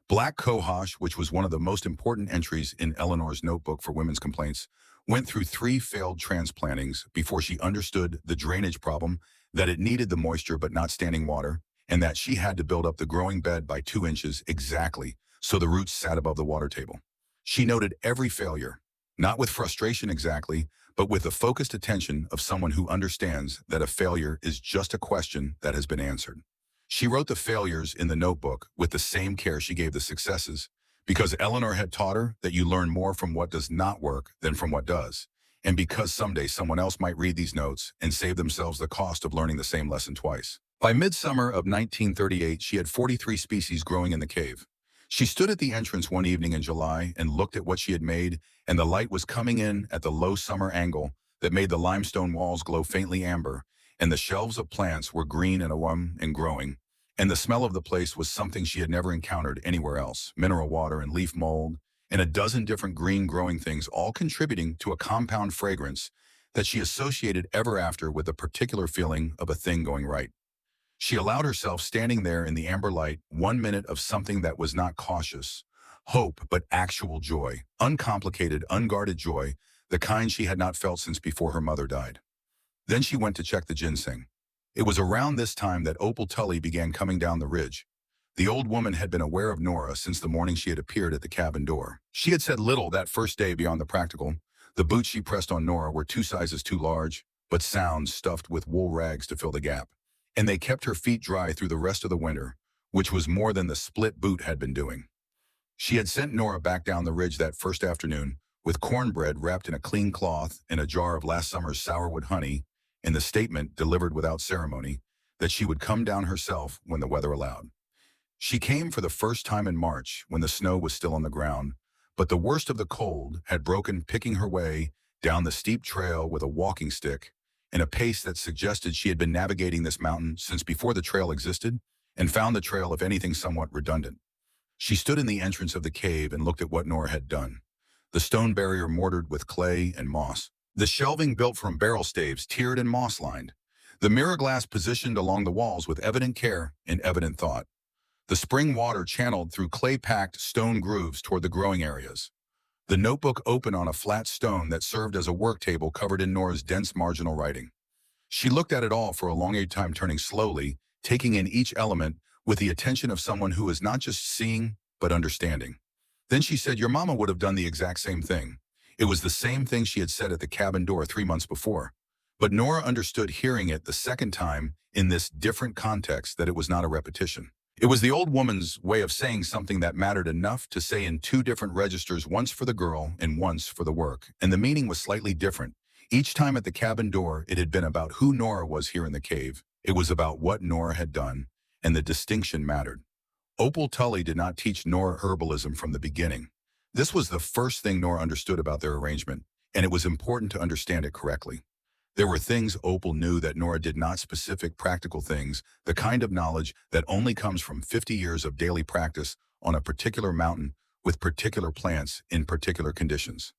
Black cohosh, which was one of the most important entries in Eleanor's notebook for women's complaints, went through 3 failed transplantings before she understood the drainage problem, that it needed the moisture but not standing water, and that she had to build up the growing bed by 2 inches exactly so the roots sat above the water table. She noted every failure, not with frustration exactly, but with the focused attention of someone who understands that a failure is just a question that has been answered. She wrote the failures in the notebook with the same care she gave the successes, because Eleanor had taught her that you learn more from what does not work than from what does, and because someday someone else might read these notes and save themselves the cost of learning the same lesson twice. By midsummer of 1938, she had 43 species growing in the cave. She stood at the entrance one evening in July and looked at what she had made, and the light was coming in at the low summer angle that made the limestone walls glow faintly amber, and the shelves of plants were green and warm and growing, and the smell of the place was something she had never encountered anywhere else: mineral water and leaf mold, and a dozen different green growing things, all contributing to a compound fragrance that she associated ever after with a particular feeling of a thing going right. She allowed herself, standing there in the amber light, 1 minute of something that was not cautious hope, but actual joy, uncomplicated, unguarded joy, the kind she had not felt since before her mother died. Then she went to check the ginseng. It was around this time that Opal Tully began coming down the ridge. The old woman had been aware of Nora since the morning she had appeared at the cabin door. She had said little that first day beyond the practical. The boots she pressed on Nora were 2 sizes too large, but sound stuffed with wool rags to fill the gap. And they kept her feet dry through the rest of the winter, which was more than the split boot had been doing. She had sent Nora back down the ridge that first afternoon with cornbread wrapped in a clean cloth and a jar of last summer's sourwood honey, and the statement, delivered without ceremony, that she would come down herself when the weather allowed. She came for the first time in March when the snow was still on the ground, but the worst of the cold had broken, picking her way down the steep trail with a walking stick in a pace that suggested she had been navigating this mountain since before the trail existed and found the trail, if anything, somewhat redundant. She stood in the entrance of the cave and looked at what Nora had done. The stone barrier mortared with clay and moss. The shelving built from barrel staves tiered and moss-lined. The mirror glass positioned along the walls with evident care and evident thought. The spring water channeled through clay-packed stone grooves toward the growing areas. The notebook open on a flat stone that served as a work table covered in Nora's dense marginal writing. She looked at it all for a long time, turning slowly, taking in each element with the attention of someone who is not just seeing, but understanding. Then she said, "Your mama would have done the exact same thing." It was the same thing she had said at the cabin door 3 months before. But Nora understood, hearing it the second time in this different context, that it was not a repetition. It was the old woman's way of saying something that mattered enough to say in 2 different registers, once for the girl and once for the work, and the meaning was slightly different. Each time at the cabin door, it had been about who Nora was here in the cave. It was about what Nora had done, and the distinction mattered. Opal Tully did not teach Nora herbalism from the beginning. This was the first thing Nora understood about their arrangement, and it was important to understand it correctly. There were things Opal knew that Nora did not, specific practical things, the kind of knowledge that only comes from 50 years of daily practice on a particular mountain with particular plants in particular conditions.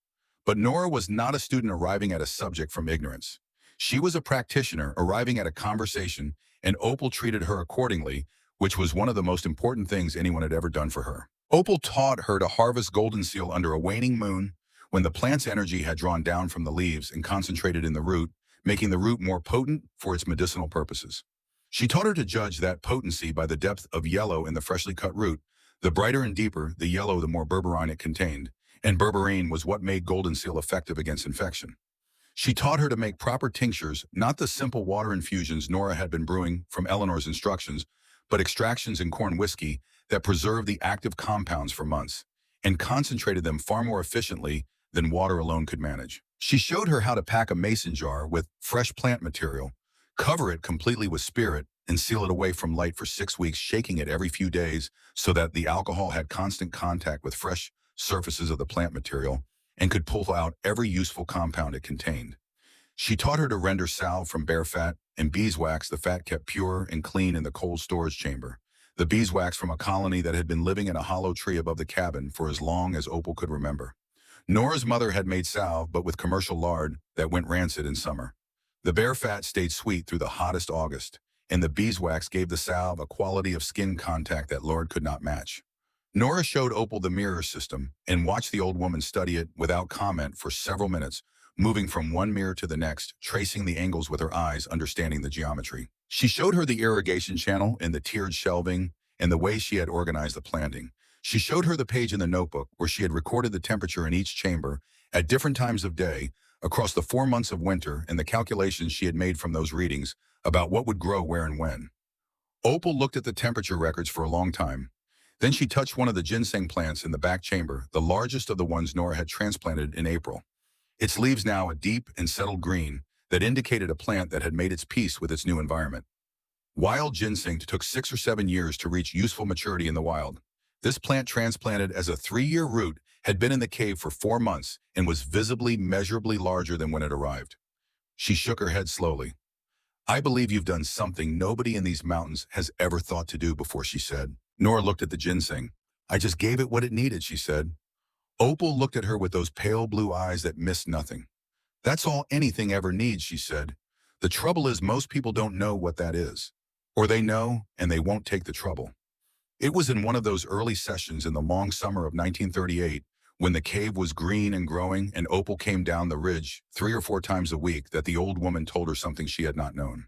But Nora was not a student arriving at a subject from ignorance. She was a practitioner arriving at a conversation, and Opal treated her accordingly, which was one of the most important things anyone had ever done for her. Opal taught her to harvest golden seal under a waning moon, when the plant's energy had drawn down from the leaves and concentrated in the root, making the root more potent for its medicinal purposes. She taught her to judge that potency by the depth of yellow in the freshly cut root. The brighter and deeper the yellow, the more berberine it contained, and berberine was what made golden seal effective against infection. She taught her to make proper tinctures, not the simple water infusions Nora had been brewing from Eleanor's instructions, but extractions in corn whiskey that preserved the active compounds for months and concentrated them far more efficiently than water alone could manage. She showed her how to pack a mason jar with fresh plant material, cover it completely with spirit, and seal it away from light for 6 weeks, shaking it every few days so that the alcohol had constant contact with fresh surfaces of the plant material and could pull out every useful compound it contained. She taught her to render salve from bear fat and beeswax, the fat kept pure and clean in the cold storage chamber. The beeswax from a colony that had been living in a hollow tree above the cabin for as long as Opal could remember. Nora's mother had made salve, but with commercial lard that went rancid in summer. The bear fat stayed sweet through the hottest August, and the beeswax gave the salve a quality of skin contact that lard could not match. Nora showed Opal the mirror system and watched the old woman study it without comment for several minutes, moving from one mirror to the next, tracing the angles with her eyes, understanding the geometry. She showed her the irrigation channel and the tiered shelving and the way she had organized the planting. She showed her the page in the notebook where she had recorded the temperature in each chamber at different times of day across the 4 months of winter and the calculations she had made from those readings about what would grow where and when. Opal looked at the temperature records for a long time. Then she touched one of the ginseng plants in the back chamber, the largest of the ones Nora had transplanted in April. Its leaves now a deep and settled green that indicated a plant that had made its peace with its new environment. Wild ginseng took 6 or 7 years to reach useful maturity in the wild. This plant, transplanted as a 3-year root, had been in the cave for 4 months and was visibly, measurably larger than when it arrived. She shook her head slowly. "I believe you've done something nobody in these mountains has ever thought to do before," she said. Nora looked at the ginseng. "I just gave it what it needed," she said. Opal looked at her with those pale blue eyes that missed nothing. "That's all anything ever needs," she said. "The trouble is most people don't know what that is. Or they know, and they won't take the trouble." It was in one of those early sessions in the long summer of 1938, when the cave was green and growing and Opal came down the ridge 3 or 4 times a week, that the old woman told her something she had not known.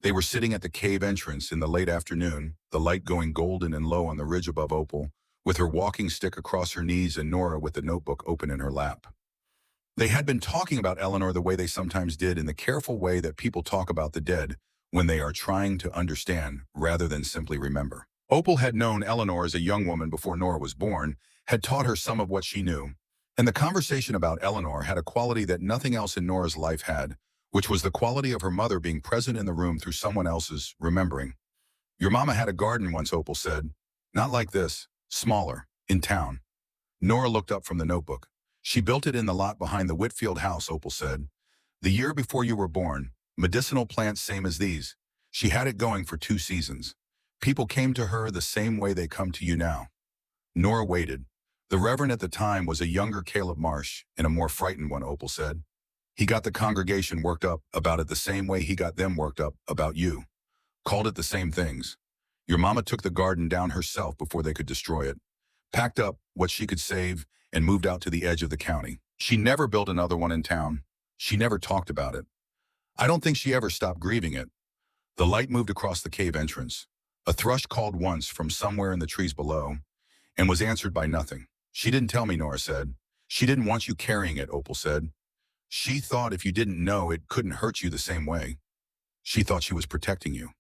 They were sitting at the cave entrance in the late afternoon, the light going golden and low on the ridge above Opal, with her walking stick across her knees and Nora with the notebook open in her lap. They had been talking about Eleanor the way they sometimes did, in the careful way that people talk about the dead when they are trying to understand rather than simply remember. Opal had known Eleanor as a young woman before Nora was born, had taught her some of what she knew, and the conversation about Eleanor had a quality that nothing else in Nora's life had, which was the quality of her mother being present in the room through someone else's remembering. Your mama had a garden once, Opal said. Not like this, smaller, in town. Nora looked up from the notebook. She built it in the lot behind the Whitfield house, Opal said. The year before you were born, medicinal plants same as these. She had it going for 2 seasons. People came to her the same way they come to you now. Nora waited. The Reverend at the time was a younger Caleb Marsh and a more frightened one, Opal said. He got the congregation worked up about it the same way he got them worked up about you. Called it the same things. Your mama took the garden down herself before they could destroy it. Packed up what she could save and moved out to the edge of the county. She never built another one in town. She never talked about it. I don't think she ever stopped grieving it. The light moved across the cave entrance. A thrush called once from somewhere in the trees below and was answered by nothing. She didn't tell me, Nora said. She didn't want you carrying it, Opal said. She thought if you didn't know, it couldn't hurt you the same way. She thought she was protecting you.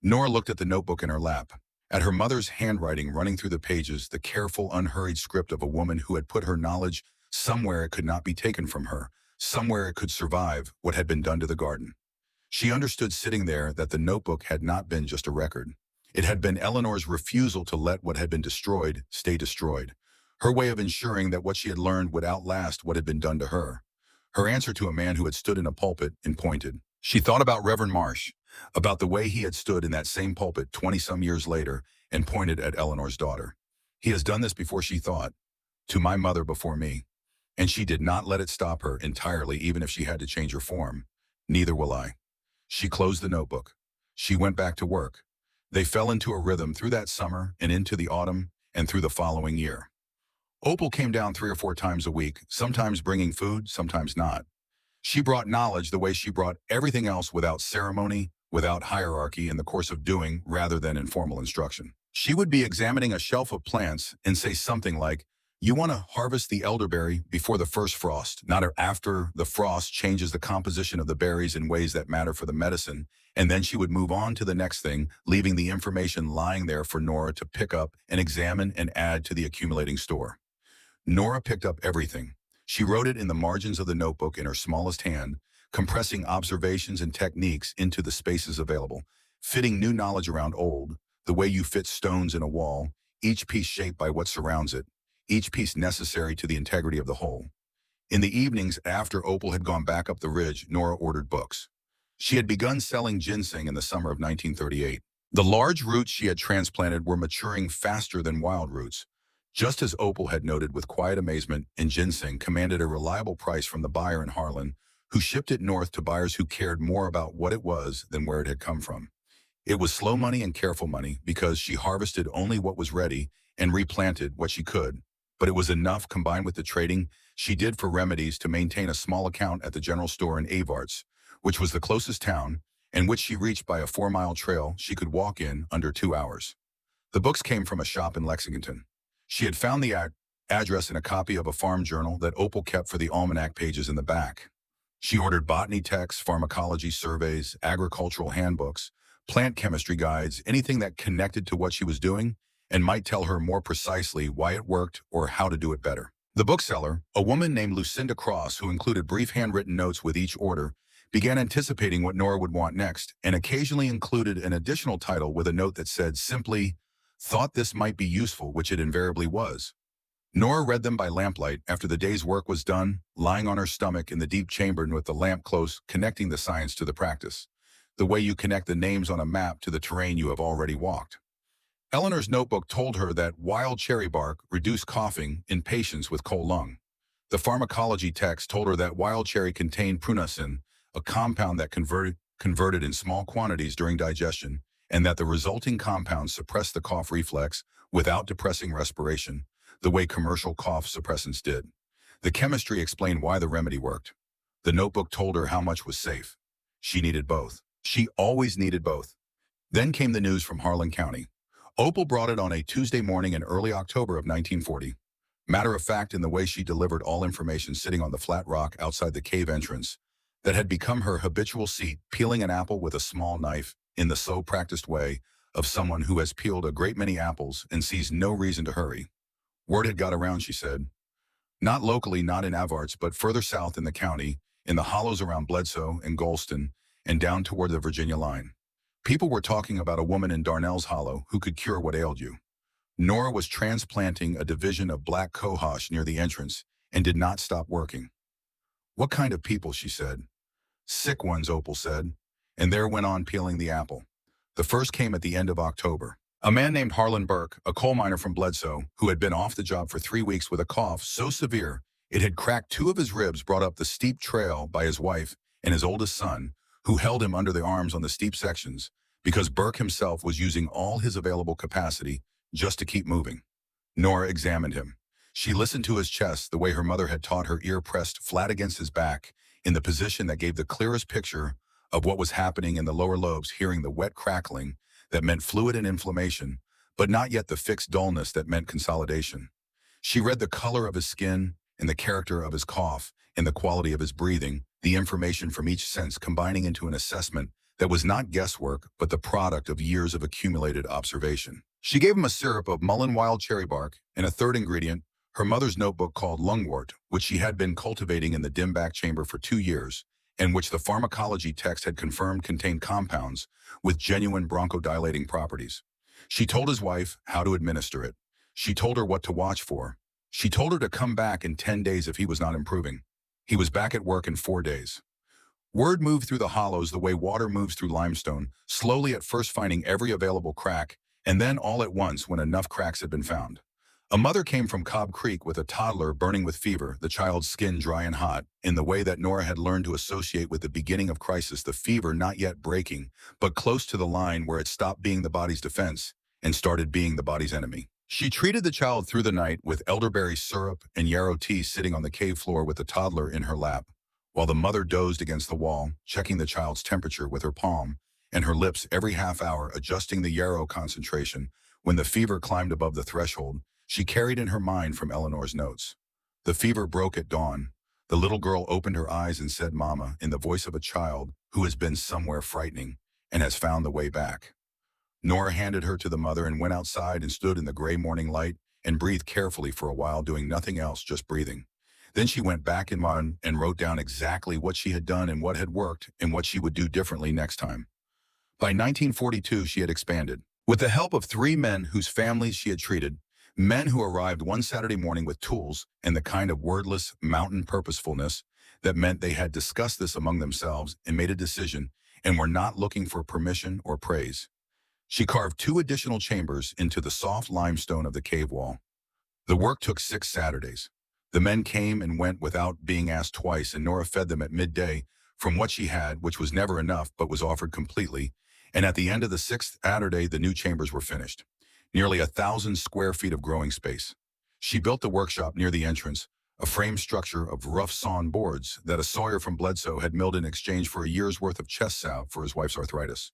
Nora looked at the notebook in her lap, at her mother's handwriting running through the pages, the careful, unhurried script of a woman who had put her knowledge somewhere it could not be taken from her, somewhere it could survive what had been done to the garden. She understood sitting there that the notebook had not been just a record. It had been Eleanor's refusal to let what had been destroyed stay destroyed, her way of ensuring that what she had learned would outlast what had been done to her. Her answer to a man who had stood in a pulpit and pointed. She thought about Reverend Marsh, about the way he had stood in that same pulpit 20-some years later and pointed at Eleanor's daughter. He has done this before, she thought, to my mother before me. And she did not let it stop her entirely, even if she had to change her form. Neither will I. She closed the notebook. She went back to work. They fell into a rhythm through that summer and into the autumn and through the following year. Opal came down 3 or 4 times a week, sometimes bringing food, sometimes not. She brought knowledge the way she brought everything else, without ceremony, without hierarchy, in the course of doing rather than informal instruction. She would be examining a shelf of plants and say something like, you want to harvest the elderberry before the first frost, not after the frost changes the composition of the berries in ways that matter for the medicine, and then she would move on to the next thing, leaving the information lying there for Nora to pick up and examine and add to the accumulating store. Nora picked up everything. She wrote it in the margins of the notebook in her smallest hand, compressing observations and techniques into the spaces available, fitting new knowledge around old, the way you fit stones in a wall, each piece shaped by what surrounds it, each piece necessary to the integrity of the whole. In the evenings after Opal had gone back up the ridge, Nora ordered books. She had begun selling ginseng in the summer of 1938. The large roots she had transplanted were maturing faster than wild roots. Just as Opal had noted with quiet amazement, and ginseng commanded a reliable price from the buyer in Harlan, who shipped it north to buyers who cared more about what it was than where it had come from. It was slow money and careful money, because she harvested only what was ready and replanted what she could. But it was enough, combined with the trading she did for remedies, to maintain a small account at the general store in Avarts, which was the closest town, and which she reached by a 4-mile trail she could walk in under 2 hours. The books came from a shop in Lexington. She had found the address in a copy of a farm journal that Opal kept for the almanac pages in the back. She ordered botany texts, pharmacology surveys, agricultural handbooks, plant chemistry guides, anything that connected to what she was doing and might tell her more precisely why it worked or how to do it better. The bookseller, a woman named Lucinda Cross, who included brief handwritten notes with each order, began anticipating what Nora would want next, and occasionally included an additional title with a note that said simply, thought this might be useful, which it invariably was. Nora read them by lamplight after the day's work was done, lying on her stomach in the deep chamber and with the lamp close, connecting the science to the practice, the way you connect the names on a map to the terrain you have already walked. Eleanor's notebook told her that wild cherry bark reduced coughing in patients with cold lung. The pharmacology text told her that wild cherry contained prunicin, a compound that converted in small quantities during digestion, and that the resulting compounds suppressed the cough reflex without depressing respiration, the way commercial cough suppressants did. The chemistry explained why the remedy worked. The notebook told her how much was safe. She needed both. She always needed both. Then came the news from Harlan County. Opal brought it on a Tuesday morning in early October of 1940. Matter of fact in the way she delivered all information sitting on the flat rock outside the cave entrance that had become her habitual seat, peeling an apple with a small knife in the so practiced way of someone who has peeled a great many apples and sees no reason to hurry. Word had got around, she said. Not locally, not in Avarts, but further south in the county, in the hollows around Bledsoe and Golston, and down toward the Virginia line. People were talking about a woman in Darnell's Hollow who could cure what ailed you. Nora was transplanting a division of black cohosh near the entrance and did not stop working. What kind of people, she said. Sick ones, Opal said, and there went on peeling the apple. The first came at the end of October. A man named Harlan Burke, a coal miner from Bledsoe, who had been off the job for 3 weeks with a cough so severe it had cracked 2 of his ribs, brought up the steep trail by his wife and his oldest son, who held him under the arms on the steep sections, because Burke himself was using all his available capacity just to keep moving. Nora examined him. She listened to his chest the way her mother had taught her, ear pressed flat against his back, in the position that gave the clearest picture of what was happening in the lower lobes, hearing the wet crackling that meant fluid and inflammation, but not yet the fixed dullness that meant consolidation. She read the color of his skin and the character of his cough and the quality of his breathing, the information from each sense combining into an assessment that was not guesswork, but the product of years of accumulated observation. She gave him a syrup of mullein wild cherry bark and a third ingredient, her mother's notebook called lungwort, which she had been cultivating in the dim back chamber for 2 years, and which the pharmacology text had confirmed contained compounds with genuine bronchodilating properties. She told his wife how to administer it. She told her what to watch for. She told her to come back in 10 days if he was not improving. He was back at work in 4 days. Word moved through the hollows the way water moves through limestone, slowly at first finding every available crack, and then all at once when enough cracks had been found. A mother came from Cobb Creek with a toddler burning with fever, the child's skin dry and hot, in the way that Nora had learned to associate with the beginning of crisis, the fever not yet breaking, but close to the line where it stopped being the body's defense and started being the body's enemy. She treated the child through the night with elderberry syrup and yarrow tea, sitting on the cave floor with the toddler in her lap, while the mother dozed against the wall, checking the child's temperature with her palm and her lips every half hour, adjusting the yarrow concentration. When the fever climbed above the threshold, she carried in her mind from Eleanor's notes. The fever broke at dawn. The little girl opened her eyes and said, "Mama," in the voice of a child who has been somewhere frightening and has found the way back. Nora handed her to the mother and went outside and stood in the gray morning light and breathed carefully for a while, doing nothing else, just breathing. Then she went back in mind and wrote down exactly what she had done and what had worked and what she would do differently next time. By 1942, she had expanded. With the help of 3 men whose families she had treated, men who arrived one Saturday morning with tools and the kind of wordless mountain purposefulness that meant they had discussed this among themselves and made a decision and were not looking for permission or praise. She carved 2 additional chambers into the soft limestone of the cave wall. The work took 6 Saturdays. The men came and went without being asked twice, and Nora fed them at midday from what she had, which was never enough but was offered completely, and at the end of the 6th Saturday the new chambers were finished. Nearly 1,000 square feet of growing space. She built the workshop near the entrance, a frame structure of rough sawn boards that a sawyer from Bledsoe had milled in exchange for a year's worth of chest salve for his wife's arthritis.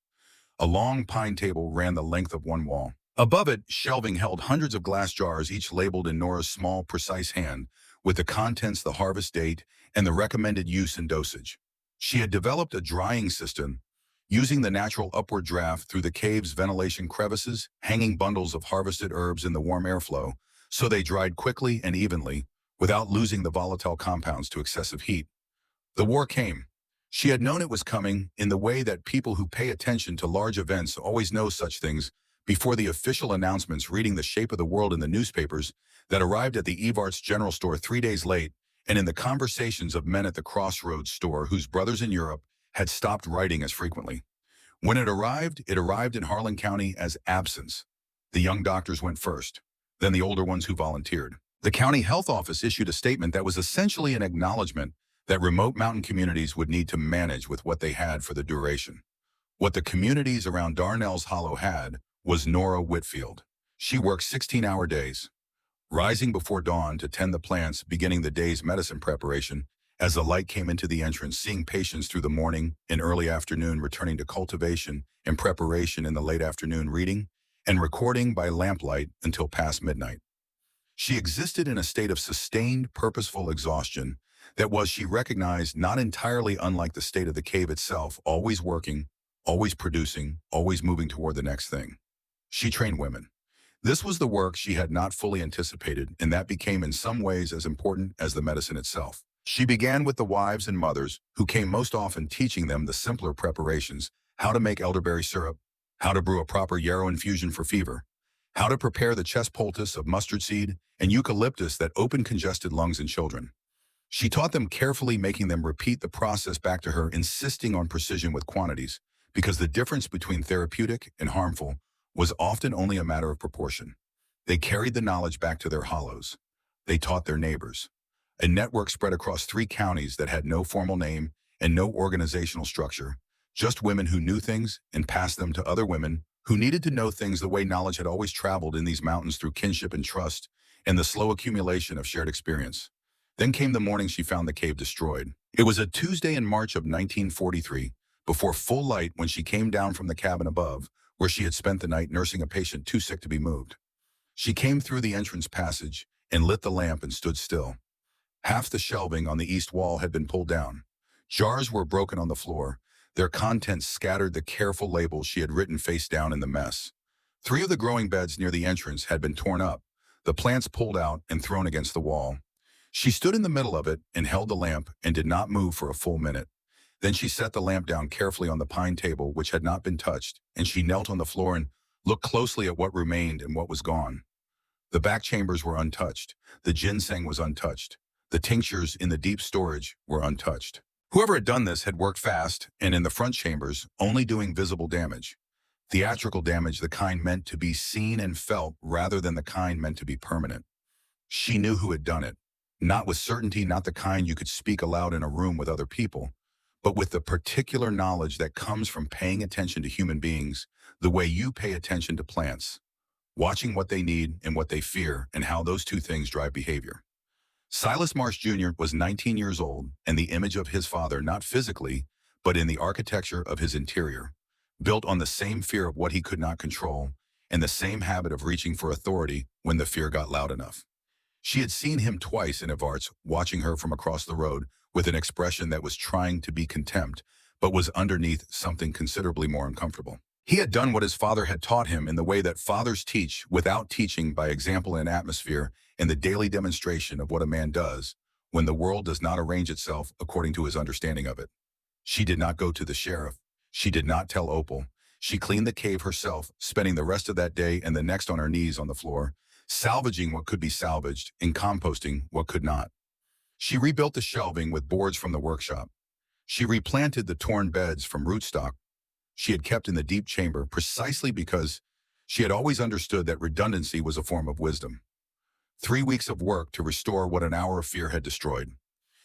A long pine table ran the length of one wall. Above it, shelving held hundreds of glass jars, each labeled in Nora's small, precise hand, with the contents, the harvest date, and the recommended use and dosage. She had developed a drying system using the natural upward draft through the cave's ventilation crevices, hanging bundles of harvested herbs in the warm airflow, so they dried quickly and evenly, without losing the volatile compounds to excessive heat. The war came. She had known it was coming, in the way that people who pay attention to large events always know such things, before the official announcements, reading the shape of the world in the newspapers that arrived at the Evarts General Store 3 days late, and in the conversations of men at the Crossroads store whose brothers in Europe had stopped writing as frequently. When it arrived in Harlan County as absence. The young doctors went first, then the older ones who volunteered. The county health office issued a statement that was essentially an acknowledgement that remote mountain communities would need to manage with what they had for the duration. What the communities around Darnell's Hollow had was Nora Whitfield. She worked 16-hour days, rising before dawn to tend the plants, beginning the day's medicine preparation As the light came into the entrance, seeing patients through the morning and early afternoon returning to cultivation and preparation in the late afternoon reading and recording by lamplight until past midnight. She existed in a state of sustained, purposeful exhaustion that was, she recognized, not entirely unlike the state of the cave itself, always working, always producing, always moving toward the next thing. She trained women. This was the work she had not fully anticipated, and that became in some ways as important as the medicine itself. She began with the wives and mothers, who came most often, teaching them the simpler preparations: how to make elderberry syrup, how to brew a proper yarrow infusion for fever, how to prepare the chest poultice of mustard seed and eucalyptus that open congested lungs in children. She taught them carefully, making them repeat the process back to her, insisting on precision with quantities, because the difference between therapeutic and harmful was often only a matter of proportion. They carried the knowledge back to their hollows. They taught their neighbors. A network spread across 3 counties that had no formal name and no organizational structure, just women who knew things and passed them to other women who needed to know things, the way knowledge had always traveled in these mountains, through kinship and trust and the slow accumulation of shared experience. Then came the morning she found the cave destroyed. It was a Tuesday in March of 1943, before full light, when she came down from the cabin above, where she had spent the night nursing a patient too sick to be moved. She came through the entrance passage and lit the lamp and stood still. Half the shelving on the east wall had been pulled down. Jars were broken on the floor, their contents scattered, the careful labels she had written face down in the mess. 3 of the growing beds near the entrance had been torn up, the plants pulled out and thrown against the wall. She stood in the middle of it and held the lamp and did not move for a full minute. Then she set the lamp down carefully on the pine table, which had not been touched, and she knelt on the floor and looked closely at what remained and what was gone. The back chambers were untouched. The ginseng was untouched. The tinctures in the deep storage were untouched. Whoever had done this had worked fast, and in the front chambers, only doing visible damage. Theatrical damage, the kind meant to be seen and felt rather than the kind meant to be permanent. She knew who had done it. Not with certainty, not the kind you could speak aloud in a room with other people, but with the particular knowledge that comes from paying attention to human beings the way you pay attention to plants, watching what they need and what they fear and how those 2 things drive behavior. Silas Marsh Jr. was 19 years old and the image of his father, not physically, but in the architecture of his interior, built on the same fear of what he could not control and the same habit of reaching for authority when the fear got loud enough. She had seen him twice in Evarts, watching her from across the road with an expression that was trying to be contempt, but was underneath something considerably more uncomfortable. He had done what his father had taught him in the way that fathers teach, without teaching, by example and atmosphere, in the daily demonstration of what a man does when the world does not arrange itself according to his understanding of it. She did not go to the sheriff. She did not tell Opal. She cleaned the cave herself, spending the rest of that day and the next on her knees on the floor, salvaging what could be salvaged and composting what could not. She rebuilt the shelving with boards from the workshop. She replanted the torn beds from rootstock she had kept in the deep chamber, precisely because she had always understood that redundancy was a form of wisdom. 3 weeks of work to restore what an hour of fear had destroyed.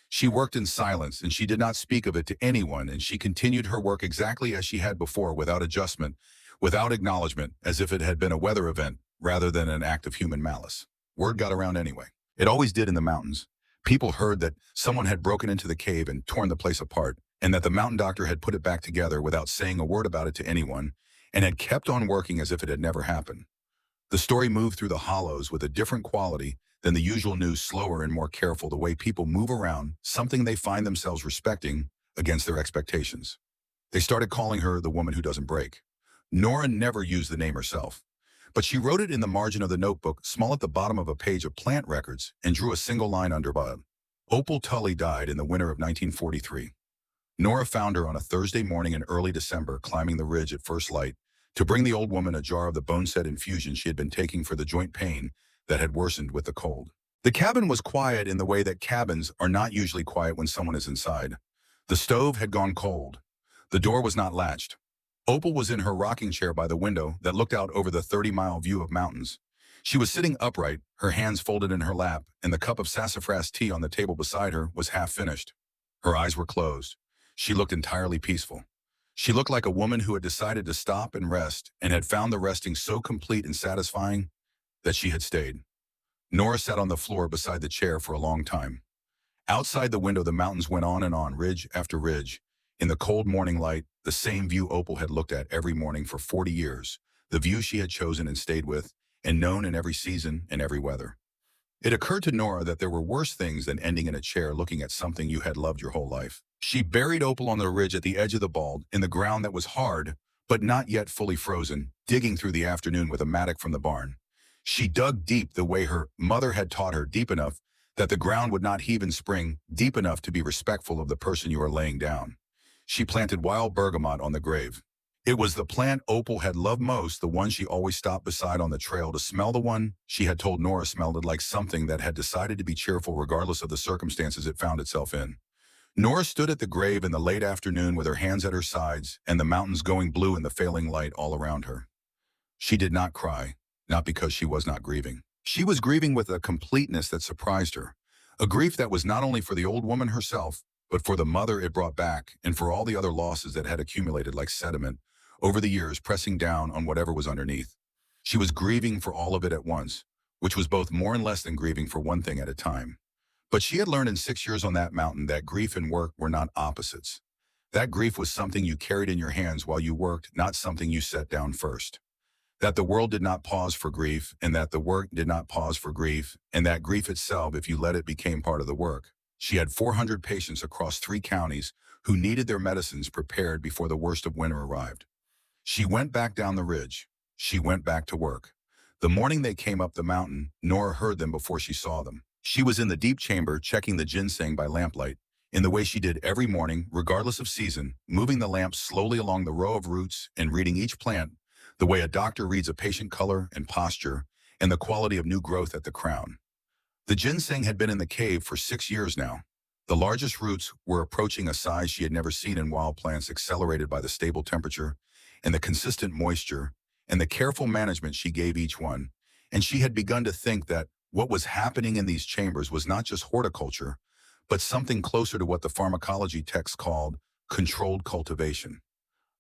She worked in silence, and she did not speak of it to anyone, and she continued her work exactly as she had before, without adjustment, without acknowledgement, as if it had been a weather event rather than an act of human malice. Word got around anyway. It always did in the mountains. People heard that someone had broken into the cave and torn the place apart, and that the mountain doctor had put it back together without saying a word about it to anyone, and had kept on working as if it had never happened. The story moved through the hollows with a different quality than the usual news, slower and more careful, the way people move around something they find themselves respecting against their expectations. They started calling her the woman who doesn't break. Nora never used the name herself, but she wrote it in the margin of the notebook, small at the bottom of a page of plant records, and drew a single line under it. Opal Tully died in the winter of 1943. Nora found her on a Thursday morning in early December, climbing the ridge at first light to bring the old woman a jar of the boneset infusion she had been taking for the joint pain that had worsened with the cold. The cabin was quiet in the way that cabins are not usually quiet when someone is inside. The stove had gone cold. The door was not latched. Opal was in her rocking chair by the window that looked out over the 30-mile view of mountains. She was sitting upright, her hands folded in her lap, and the cup of sassafras tea on the table beside her was half finished. Her eyes were closed. She looked entirely peaceful. She looked like a woman who had decided to stop and rest, and had found the resting so complete and satisfying that she had stayed. Nora sat on the floor beside the chair for a long time. Outside the window, the mountains went on, ridge after ridge. In the cold morning light, the same view Opal had looked at every morning for 40 years, the view she had chosen and stayed with, and known in every season and every weather. It occurred to Nora that there were worse things than ending in a chair looking at something you had loved your whole life. She buried Opal on the ridge at the edge of the bald, in the ground that was hard, but not yet fully frozen, digging through the afternoon with a mattock from the barn. She dug deep the way her mother had taught her, deep enough that the ground would not heave in spring, deep enough to be respectful of the person you are laying down. She planted wild bergamot on the grave. It was the plant Opal had loved most, the one she always stopped beside on the trail to smell, the one she had told Nora smelled like something that had decided to be cheerful regardless of the circumstances it found itself in. Nora stood at the grave in the late afternoon with her hands at her sides and the mountains going blue in the failing light all around her. She did not cry, not because she was not grieving. She was grieving with a completeness that surprised her, a grief that was not only for the old woman herself, but for the mother it brought back and for all the other losses that had accumulated like sediment over the years, pressing down on whatever was underneath. She was grieving for all of it at once, which was both more and less than grieving for one thing at a time. But she had learned in 6 years on that mountain that grief and work were not opposites. That grief was something you carried in your hands while you worked, not something you set down first. That the world did not pause for grief, and that the work did not pause for grief, and that grief itself, if you let it, became part of the work. She had 400 patients across 3 counties who needed their medicines prepared before the worst of winter arrived. She went back down the ridge. She went back to work. The morning they came up the mountain, Nora heard them before she saw them. She was in the deep chamber checking the ginseng by lamplight, in the way she did every morning, regardless of season, moving the lamp slowly along the row of roots and reading each plant, the way a doctor reads a patient color and posture and the quality of new growth at the crown. The ginseng had been in the cave for 6 years now. The largest roots were approaching a size she had never seen in wild plants, accelerated by the stable temperature and the consistent moisture and the careful management she gave each one. And she had begun to think that what was happening in these chambers was not just horticulture, but something closer to what the pharmacology text called controlled cultivation,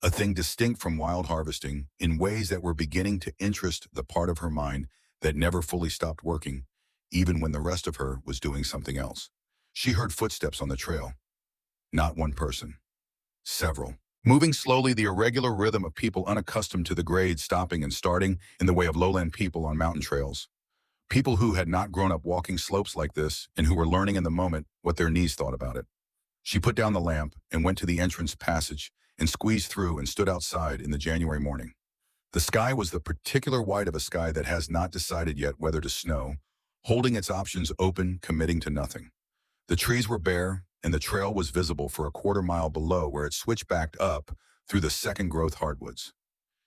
a thing distinct from wild harvesting in ways that were beginning to interest the part of her mind that never fully stopped working, even when the rest of her was doing something else. She heard footsteps on the trail. Not one person. Several. Moving slowly, the irregular rhythm of people unaccustomed to the grade, stopping and starting in the way of lowland people on mountain trails. People who had not grown up walking slopes like this and who were learning in the moment what their knees thought about it. She put down the lamp and went to the entrance passage and squeezed through and stood outside in the January morning. The sky was the particular white of a sky that has not decided yet whether to snow, holding its options open, committing to nothing. The trees were bare, and the trail was visible for a quarter-mile below where it switched back up through the second-growth hardwoods.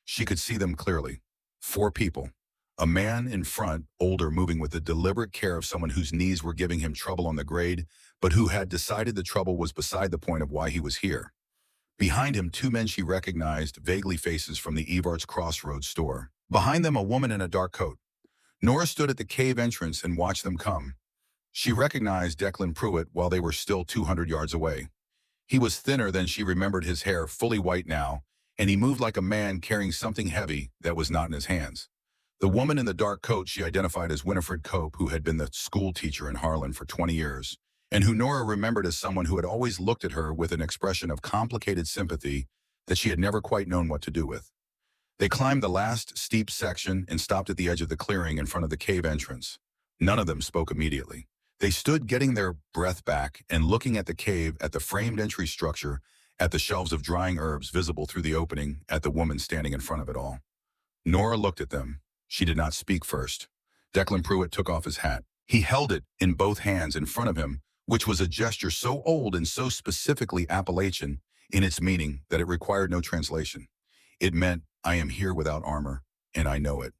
She could see them clearly. 4 people. A man in front, older, moving with the deliberate care of someone whose knees were giving him trouble on the grade, but who had decided the trouble was beside the point of why he was here. Behind him, 2 men she recognized, vaguely faces from the Evarts Crossroads store. Behind them, a woman in a dark coat. Nora stood at the cave entrance and watched them come. She recognized Declan Pruitt while they were still 200 yards away. He was thinner than she remembered, his hair fully white now, and he moved like a man carrying something heavy that was not in his hands. The woman in the dark coat she identified as Winifred Cope, who had been the school teacher in Harlan for 20 years, and who Nora remembered as someone who had always looked at her with an expression of complicated sympathy that she had never quite known what to do with. They climbed the last steep section and stopped at the edge of the clearing in front of the cave entrance. None of them spoke immediately. They stood getting their breath back and looking at the cave, at the framed entry structure, at the shelves of drying herbs visible through the opening, at the woman standing in front of it all. Nora looked at them. She did not speak first. Declan Pruitt took off his hat. He held it in both hands in front of him, which was a gesture so old and so specifically Appalachian in its meaning that it required no translation. It meant, I am here without armor, and I know it.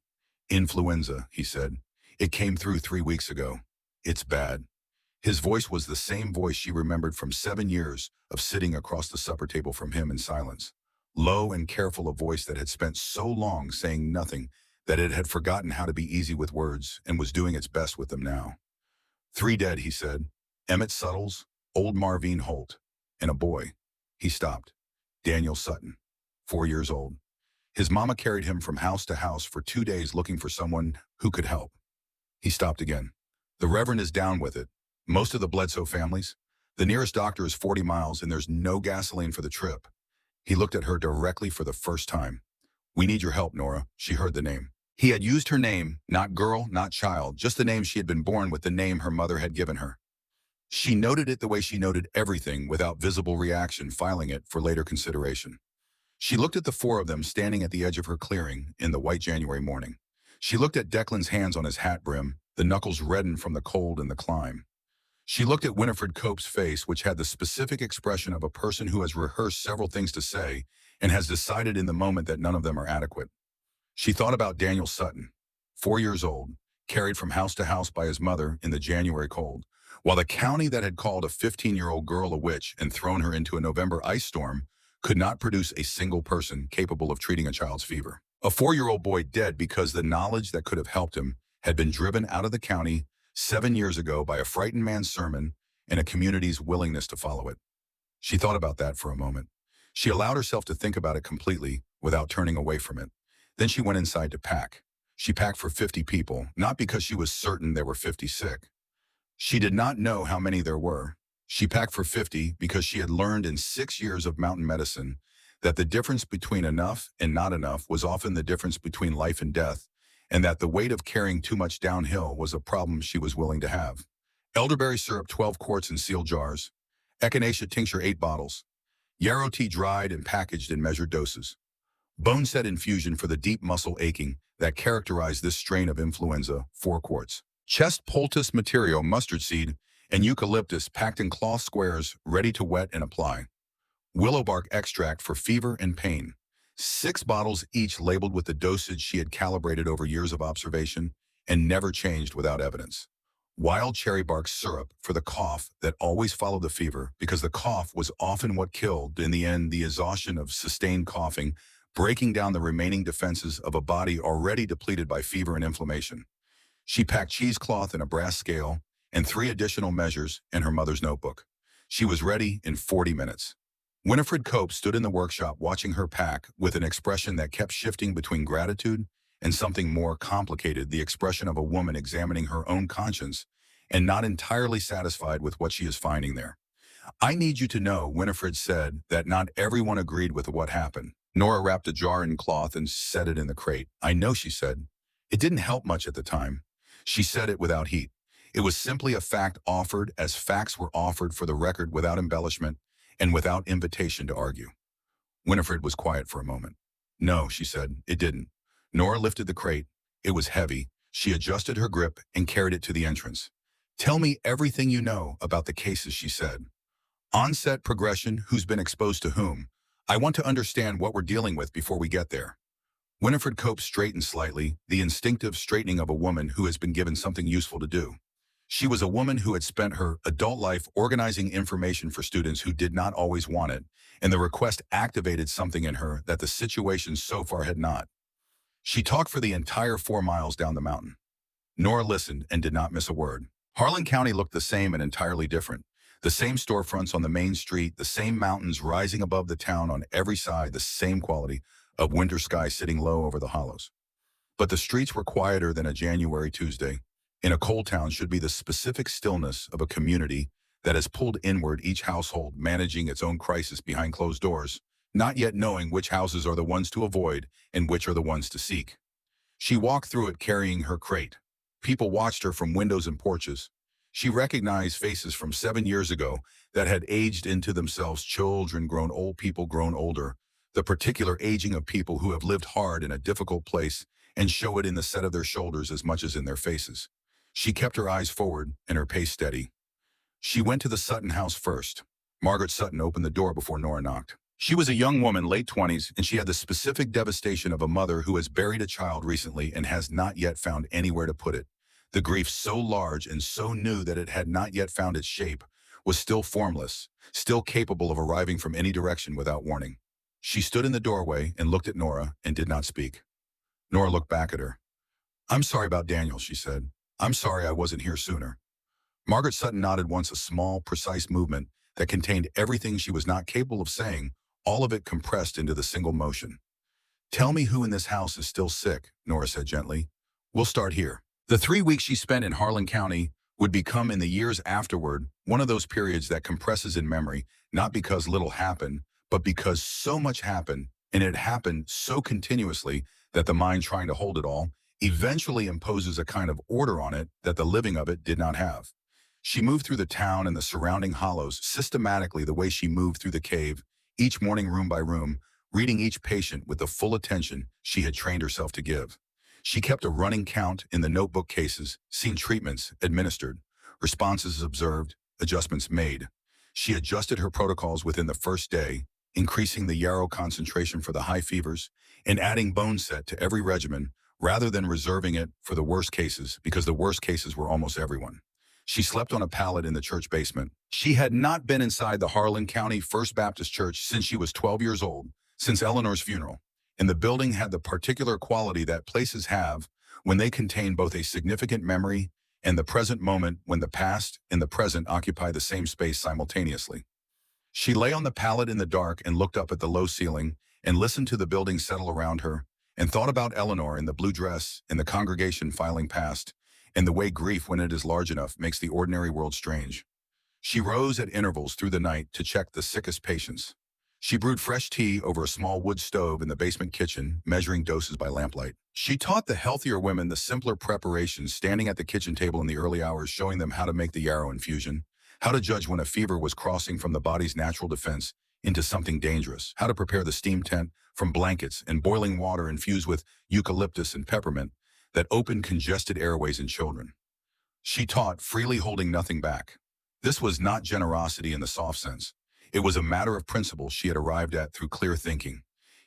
Influenza, he said. It came through 3 weeks ago. It's bad. His voice was the same voice she remembered from 7 years of sitting across the supper table from him in silence. Low and careful, a voice that had spent so long saying nothing that it had forgotten how to be easy with words and was doing its best with them now. 3 dead, he said. Emmett Suttles, old Marvine Holt, and a boy. He stopped. Daniel Sutton, 4 years old. His mama carried him from house to house for 2 days looking for someone who could help. He stopped again. The Reverend is down with it. Most of the Bledsoe families. The nearest doctor is 40 miles and there's no gasoline for the trip. He looked at her directly for the first time. We need your help, Nora. She heard the name. He had used her name, not girl, not child, just the name she had been born with, the name her mother had given her. She noted it the way she noted everything, without visible reaction, filing it for later consideration. She looked at the four of them standing at the edge of her clearing in the white January morning. She looked at Declan's hands on his hat brim, the knuckles reddened from the cold and the climb. She looked at Winifred Cope's face, which had the specific expression of a person who has rehearsed several things to say and has decided in the moment that none of them are adequate. She thought about Daniel Sutton, 4 years old, carried from house to house by his mother in the January cold, while the county that had called a 15-year-old girl a witch and thrown her into a November ice storm could not produce a single person capable of treating a child's fever. A 4-year-old boy dead because the knowledge that could have helped him had been driven out of the county 7 years ago by a frightened man's sermon and a community's willingness to follow it. She thought about that for a moment. She allowed herself to think about it completely without turning away from it. Then she went inside to pack. She packed for 50 people, not because she was certain there were 50 sick. She did not know how many there were. She packed for 50 because she had learned in 6 years of mountain medicine that the difference between enough and not enough was often the difference between life and death, and that the weight of carrying too much downhill was a problem she was willing to have. Elderberry syrup 12 quarts in sealed jars. Echinacea tincture 8 bottles. Yarrow tea dried and packaged in measured doses. Boneset infusion for the deep muscle aching that characterized this strain of influenza 4 quarts. Chest poultice material mustard seed and eucalyptus packed in cloth squares ready to wet and apply. Willow bark extract for fever and pain. 6 bottles each labeled with the dosage she had calibrated over years of observation and never changed without evidence. Wild cherry bark syrup for the cough that always followed the fever, because the cough was often what killed, in the end, the exhaustion of sustained coughing, breaking down the remaining defenses of a body already depleted by fever and inflammation. She packed cheesecloth and a brass scale and 3 additional measures in her mother's notebook. She was ready in 40 minutes. Winifred Cope stood in the workshop watching her pack with an expression that kept shifting between gratitude and something more complicated, the expression of a woman examining her own conscience and not entirely satisfied with what she is finding there. I need you to know, Winifred said, that not everyone agreed with what happened. Nora wrapped a jar in cloth and set it in the crate. I know, she said. It didn't help much at the time. She said it without heat. It was simply a fact offered as facts were offered for the record, without embellishment and without invitation to argue. Winifred was quiet for a moment. No, she said, it didn't. Nora lifted the crate. It was heavy. She adjusted her grip and carried it to the entrance. Tell me everything you know about the cases, she said. Onset, progression, who's been exposed to whom. I want to understand what we're dealing with before we get there. Winifred Cope straightened slightly, the instinctive straightening of a woman who has been given something useful to do. She was a woman who had spent her adult life organizing information for students who did not always want it, and the request activated something in her that the situation so far had not. She talked for the entire 4 miles down the mountain. Nora listened and did not miss a word. Harlan County looked the same and entirely different. The same storefronts on the main street, the same mountains rising above the town on every side, the same quality of winter sky sitting low over the hollows. But the streets were quieter than a January Tuesday. In a coal town should be the specific stillness of a community that has pulled inward, each household managing its own crisis behind closed doors, not yet knowing which houses are the ones to avoid and which are the ones to seek. She walked through it carrying her crate. People watched her from windows and porches. She recognized faces from 7 years ago that had aged into themselves, children grown old, people grown older, the particular aging of people who have lived hard in a difficult place and show it in the set of their shoulders as much as in their faces. She kept her eyes forward and her pace steady. She went to the Sutton house first. Margaret Sutton opened the door before Nora knocked. She was a young woman, late 20s, and she had the specific devastation of a mother who has buried a child recently and has not yet found anywhere to put it. The grief, so large and so new that it had not yet found its shape, was still formless, still capable of arriving from any direction without warning. She stood in the doorway and looked at Nora and did not speak. Nora looked back at her. I'm sorry about Daniel, she said. I'm sorry I wasn't here sooner. Margaret Sutton nodded once, a small, precise movement that contained everything she was not capable of saying, all of it compressed into the single motion. Tell me who in this house is still sick, Nora said gently. We'll start here. The 3 weeks she spent in Harlan County would become in the years afterward one of those periods that compresses in memory, not because little happened, but because so much happened, and it happened so continuously that the mind trying to hold it all eventually imposes a kind of order on it that the living of it did not have. She moved through the town and the surrounding hollows systematically the way she moved through the cave, each morning room by room, reading each patient with the full attention she had trained herself to give. She kept a running count in the notebook cases, seen treatments administered, responses observed, adjustments made. She adjusted her protocols within the first day, increasing the yarrow concentration for the high fevers, and adding bone set to every regimen rather than reserving it for the worst cases because the worst cases were almost everyone. She slept on a pallet in the church basement. She had not been inside the Harlan County First Baptist Church since she was 12 years old, since Eleanor's funeral, and the building had the particular quality that places have when they contain both a significant memory and the present moment when the past and the present occupy the same space simultaneously. She lay on the pallet in the dark and looked up at the low ceiling and listened to the building settle around her and thought about Eleanor in the blue dress and the congregation filing past and the way grief, when it is large enough, makes the ordinary world strange. She rose at intervals through the night to check the sickest patients. She brewed fresh tea over a small wood stove in the basement kitchen, measuring doses by lamplight. She taught the healthier women the simpler preparations, standing at the kitchen table in the early hours, showing them how to make the yarrow infusion, how to judge when a fever was crossing from the body's natural defense into something dangerous, how to prepare the steam tent from blankets and boiling water infused with eucalyptus and peppermint that opened congested airways in children. She taught, freely holding nothing back. This was not generosity in the soft sense. It was a matter of principle she had arrived at through clear thinking.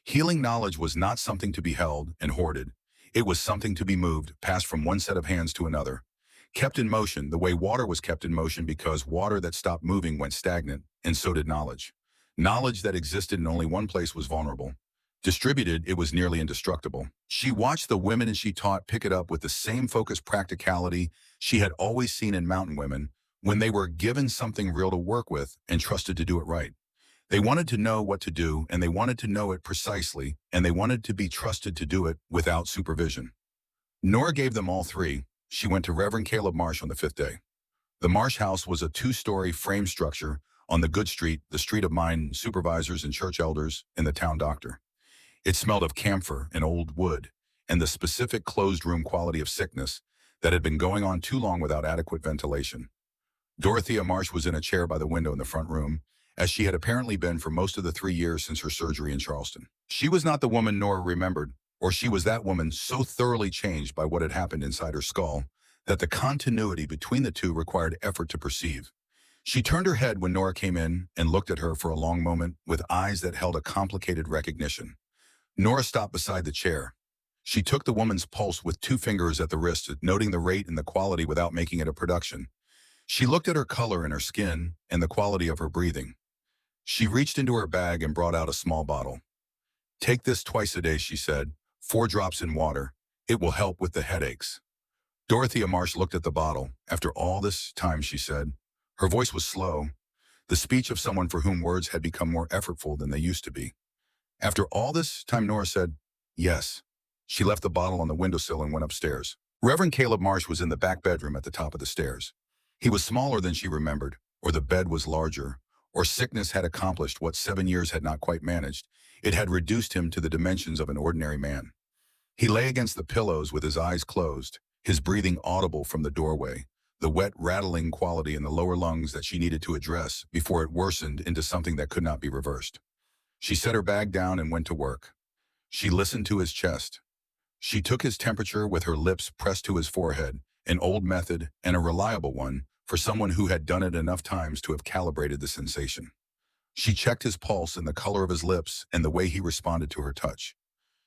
Healing knowledge was not something to be held and hoarded. It was something to be moved, passed from one set of hands to another, kept in motion the way water was kept in motion because water that stopped moving went stagnant, and so did knowledge. Knowledge that existed in only one place was vulnerable. Distributed, it was nearly indestructible. She watched the women and she taught pick it up with the same focused practicality she had always seen in mountain women when they were given something real to work with and trusted to do it right. They wanted to know what to do, and they wanted to know it precisely, and they wanted to be trusted to do it without supervision. Nora gave them all three. She went to Reverend Caleb Marsh on the fifth day. The Marsh house was a two-story frame structure on the good street, the street of mine, supervisors and church elders, and the town doctor. It smelled of camphor and old wood, and the specific closed-room quality of sickness that had been going on too long without adequate ventilation. Dorothea Marsh was in a chair by the window in the front room, as she had apparently been for most of the 3 years since her surgery in Charleston. She was not the woman Nora remembered, or she was that woman so thoroughly changed by what had happened inside her skull that the continuity between the two required effort to perceive. She turned her head when Nora came in and looked at her for a long moment with eyes that held a complicated recognition. Nora stopped beside the chair. She took the woman's pulse with 2 fingers at the wrist, noting the rate and the quality without making it a production. She looked at her color and her skin and the quality of her breathing. She reached into her bag and brought out a small bottle. "Take this twice a day," she said, 4 drops in water. "It will help with the headaches." Dorothea Marsh looked at the bottle. "After all this time," she said. Her voice was slow, the speech of someone for whom words had become more effortful than they used to be. "After all this time," Nora said. "Yes." She left the bottle on the windowsill and went upstairs. Reverend Caleb Marsh was in the back bedroom at the top of the stairs. He was smaller than she remembered, or the bed was larger, or sickness had accomplished what 7 years had not quite managed. It had reduced him to the dimensions of an ordinary man. He lay against the pillows with his eyes closed, his breathing audible from the doorway, the wet, rattling quality in the lower lungs that she needed to address before it worsened into something that could not be reversed. She set her bag down and went to work. She listened to his chest. She took his temperature with her lips pressed to his forehead, an old method and a reliable one for someone who had done it enough times to have calibrated the sensation. She checked his pulse and the color of his lips and the way he responded to her touch.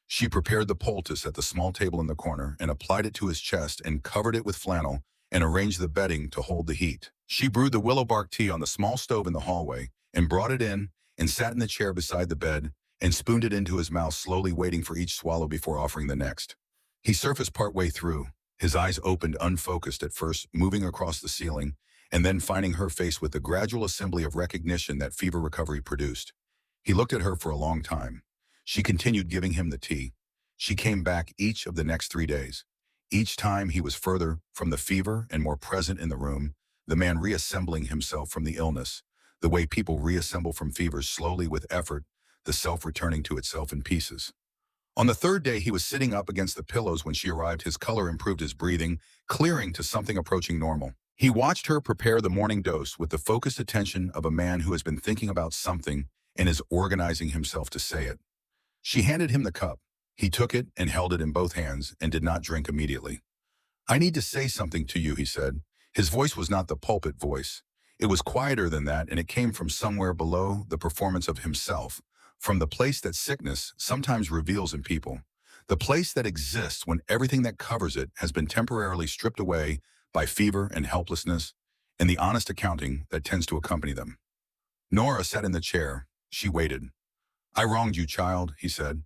She prepared the poultice at the small table in the corner and applied it to his chest and covered it with flannel and arranged the bedding to hold the heat. She brewed the willow bark tea on the small stove in the hallway and brought it in and sat in the chair beside the bed and spooned it into his mouth, slowly waiting for each swallow before offering the next. He surfaced partway through, his eyes opened unfocused at first, moving across the ceiling, and then finding her face with the gradual assembly of recognition that fever recovery produced. He looked at her for a long time. She continued giving him the tea. She came back each of the next 3 days. Each time he was further from the fever and more present in the room, the man reassembling himself from the illness, the way people reassemble from fevers slowly with effort, the self returning to itself in pieces. On the third day, he was sitting up against the pillows when she arrived. His color improved, his breathing, clearing to something approaching normal. He watched her prepare the morning dose with the focused attention of a man who has been thinking about something and is organizing himself to say it. She handed him the cup. He took it and held it in both hands and did not drink immediately. I need to say something to you, he said. His voice was not the pulpit voice. It was quieter than that, and it came from somewhere below the performance of himself, from the place that sickness sometimes reveals in people, the place that exists when everything that covers it has been temporarily stripped away by fever and helplessness, and the honest accounting that tends to accompany them. Nora sat in the chair. She waited. I wronged you, child, he said.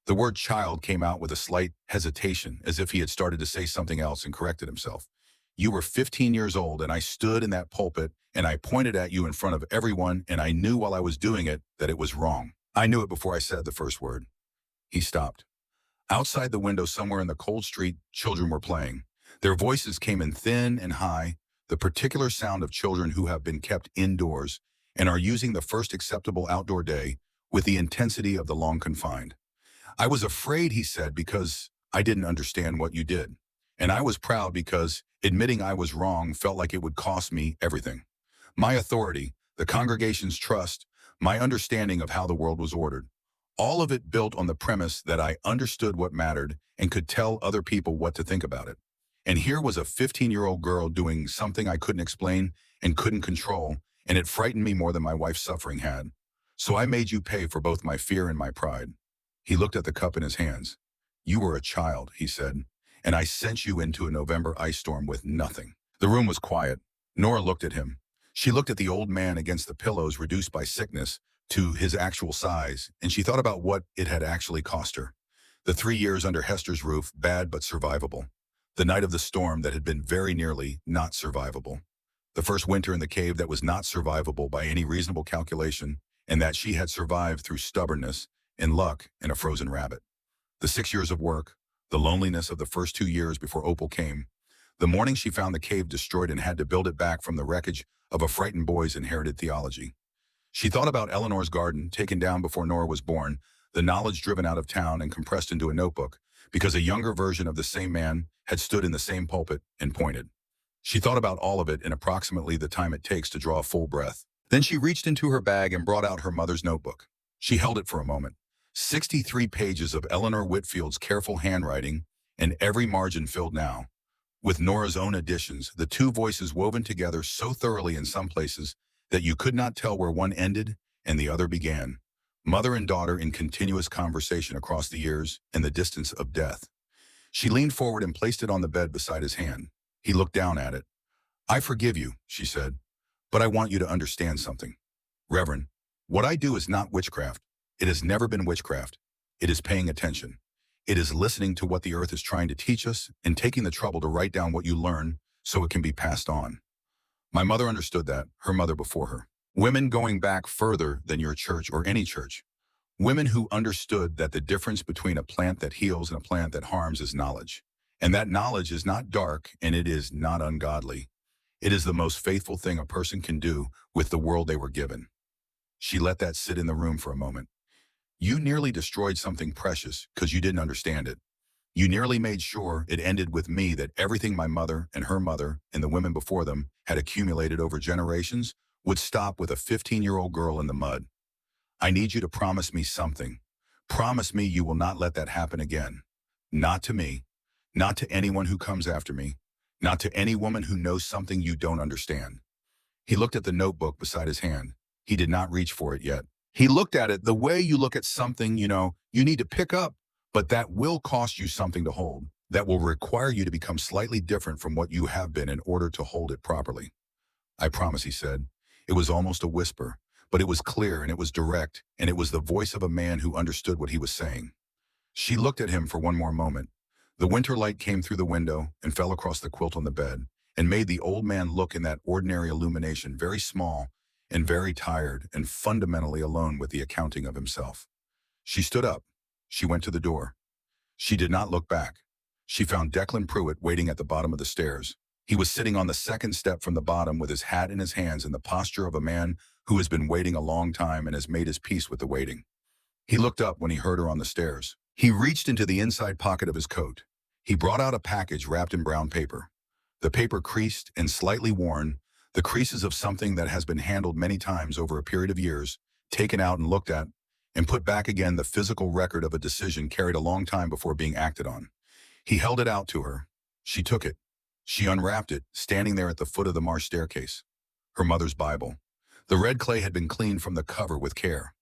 The word child came out with a slight hesitation, as if he had started to say something else and corrected himself. You were 15 years old, and I stood in that pulpit, and I pointed at you in front of everyone, and I knew while I was doing it that it was wrong. I knew it before I said the first word. He stopped. Outside the window somewhere in the cold street, children were playing. Their voices came in thin and high, the particular sound of children who have been kept indoors and are using the first acceptable outdoor day with the intensity of the long confined. I was afraid, he said, because I didn't understand what you did. And I was proud because admitting I was wrong felt like it would cost me everything. My authority, the congregation's trust, my understanding of how the world was ordered. All of it built on the premise that I understood what mattered and could tell other people what to think about it. And here was a 15-year-old girl doing something I couldn't explain and couldn't control, and it frightened me more than my wife's suffering had. So I made you pay for both my fear and my pride. He looked at the cup in his hands. You were a child, he said, and I sent you into a November ice storm with nothing. The room was quiet. Nora looked at him. She looked at the old man against the pillows reduced by sickness to his actual size, and she thought about what it had actually cost her. The 3 years under Hester's roof, bad but survivable. The night of the storm that had been very nearly not survivable. The first winter in the cave that was not survivable by any reasonable calculation, and that she had survived through stubbornness and luck and a frozen rabbit. The 6 years of work, the loneliness of the first 2 years before Opal came, the morning she found the cave destroyed and had to build it back from the wreckage of a frightened boy's inherited theology. She thought about Eleanor's garden, taken down before Nora was born, the knowledge driven out of town and compressed into a notebook, because a younger version of the same man had stood in the same pulpit and pointed. She thought about all of it in approximately the time it takes to draw a full breath. Then she reached into her bag and brought out her mother's notebook. She held it for a moment. 63 pages of Eleanor Whitfield's careful handwriting, and every margin filled now. With Nora's own additions, the two voices woven together so thoroughly in some places that you could not tell where one ended and the other began. Mother and daughter in continuous conversation across the years and the distance of death. She leaned forward and placed it on the bed beside his hand. He looked down at it. I forgive you, she said, but I want you to understand something. Reverend, what I do is not witchcraft. It has never been witchcraft. It is paying attention. It is listening to what the earth is trying to teach us and taking the trouble to write down what you learn so it can be passed on. My mother understood that, her mother before her. Women going back further than your church or any church. Women who understood that the difference between a plant that heals and a plant that harms is knowledge. And that knowledge is not dark and it is not ungodly. It is the most faithful thing a person can do with the world they were given. She let that sit in the room for a moment. You nearly destroyed something precious because you didn't understand it. You nearly made sure it ended with me that everything my mother and her mother and the women before them had accumulated over generations would stop with a 15-year-old girl in the mud. I need you to promise me something. Promise me you will not let that happen again. Not to me. Not to anyone who comes after me. Not to any woman who knows something you don't understand. He looked at the notebook beside his hand. He did not reach for it yet. He looked at it the way you look at something, you need to pick up, but that will cost you something to hold. That will require you to become slightly different from what you have been in order to hold it properly. I promise, he said. It was almost a whisper, but it was clear and it was direct, and it was the voice of a man who understood what he was saying. She looked at him for one more moment. The winter light came through the window and fell across the quilt on the bed and made the old man look in that ordinary illumination very small and very tired and fundamentally alone with the accounting of himself. She stood up. She went to the door. She did not look back. she found Declan Pruitt waiting at the bottom of the stairs. He was sitting on the second step from the bottom with his hat in his hands in the posture of a man who has been waiting a long time and has made his peace with the waiting. He looked up when he heard her on the stairs. He reached into the inside pocket of his coat. He brought out a package wrapped in brown paper. The paper creased and slightly worn, the creases of something that has been handled many times over a period of years, taken out and looked at, and put back again, the physical record of a decision carried a long time before being acted on. He held it out to her. She took it. She unwrapped it, standing there at the foot of the marsh staircase. Her mother's Bible. The red clay had been cleaned from the cover with care.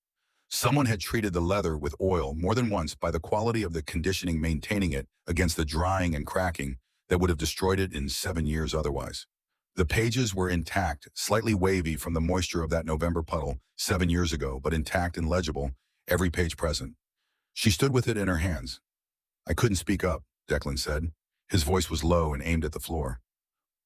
Someone had treated the leather with oil more than once by the quality of the conditioning, maintaining it against the drying and cracking that would have destroyed it in 7 years otherwise. The pages were intact, slightly wavy from the moisture of that November puddle 7 years ago, but intact and legible, every page present. She stood with it in her hands. "I couldn't speak up," Declan said. His voice was low and aimed at the floor.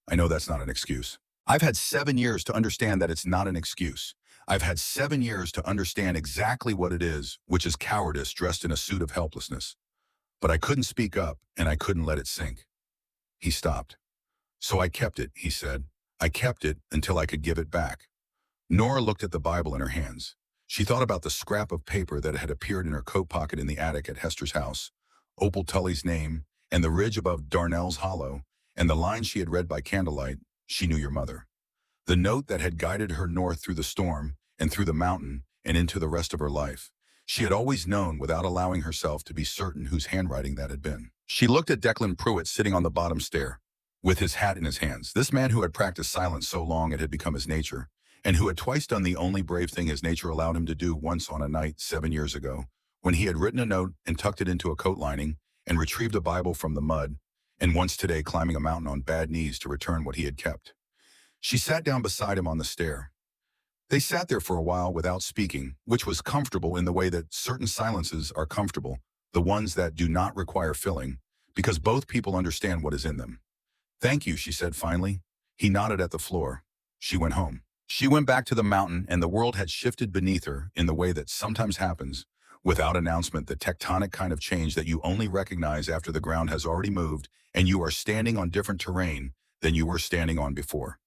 "I know that's not an excuse. I've had 7 years to understand that it's not an excuse. I've had 7 years to understand exactly what it is, which is cowardice dressed in a suit of helplessness. But I couldn't speak up, and I couldn't let it sink." He stopped. "So I kept it," he said. "I kept it until I could give it back." Nora looked at the Bible in her hands. She thought about the scrap of paper that had appeared in her coat pocket in the attic at Hester's house, Opal Tully's name, and the ridge above Darnell's Hollow, and the line she had read by candlelight, "She knew your mother." The note that had guided her north through the storm, and through the mountain, and into the rest of her life. She had always known without allowing herself to be certain whose handwriting that had been. She looked at Declan Pruitt sitting on the bottom stair, with his hat in his hands. This man who had practiced silence so long it had become his nature, and who had twice done the only brave thing his nature allowed him to do, once on a night 7 years ago, when he had written a note and tucked it into a coat lining and retrieved a Bible from the mud, and once today climbing a mountain on bad knees to return what he had kept. She sat down beside him on the stair. They sat there for a while without speaking, which was comfortable in the way that certain silences are comfortable, the ones that do not require filling, because both people understand what is in them. "Thank you," she said finally. He nodded at the floor. She went home. She went back to the mountain, and the world had shifted beneath her in the way that sometimes happens, without announcement, the tectonic kind of change that you only recognize after the ground has already moved and you are standing on different terrain than you were standing on before.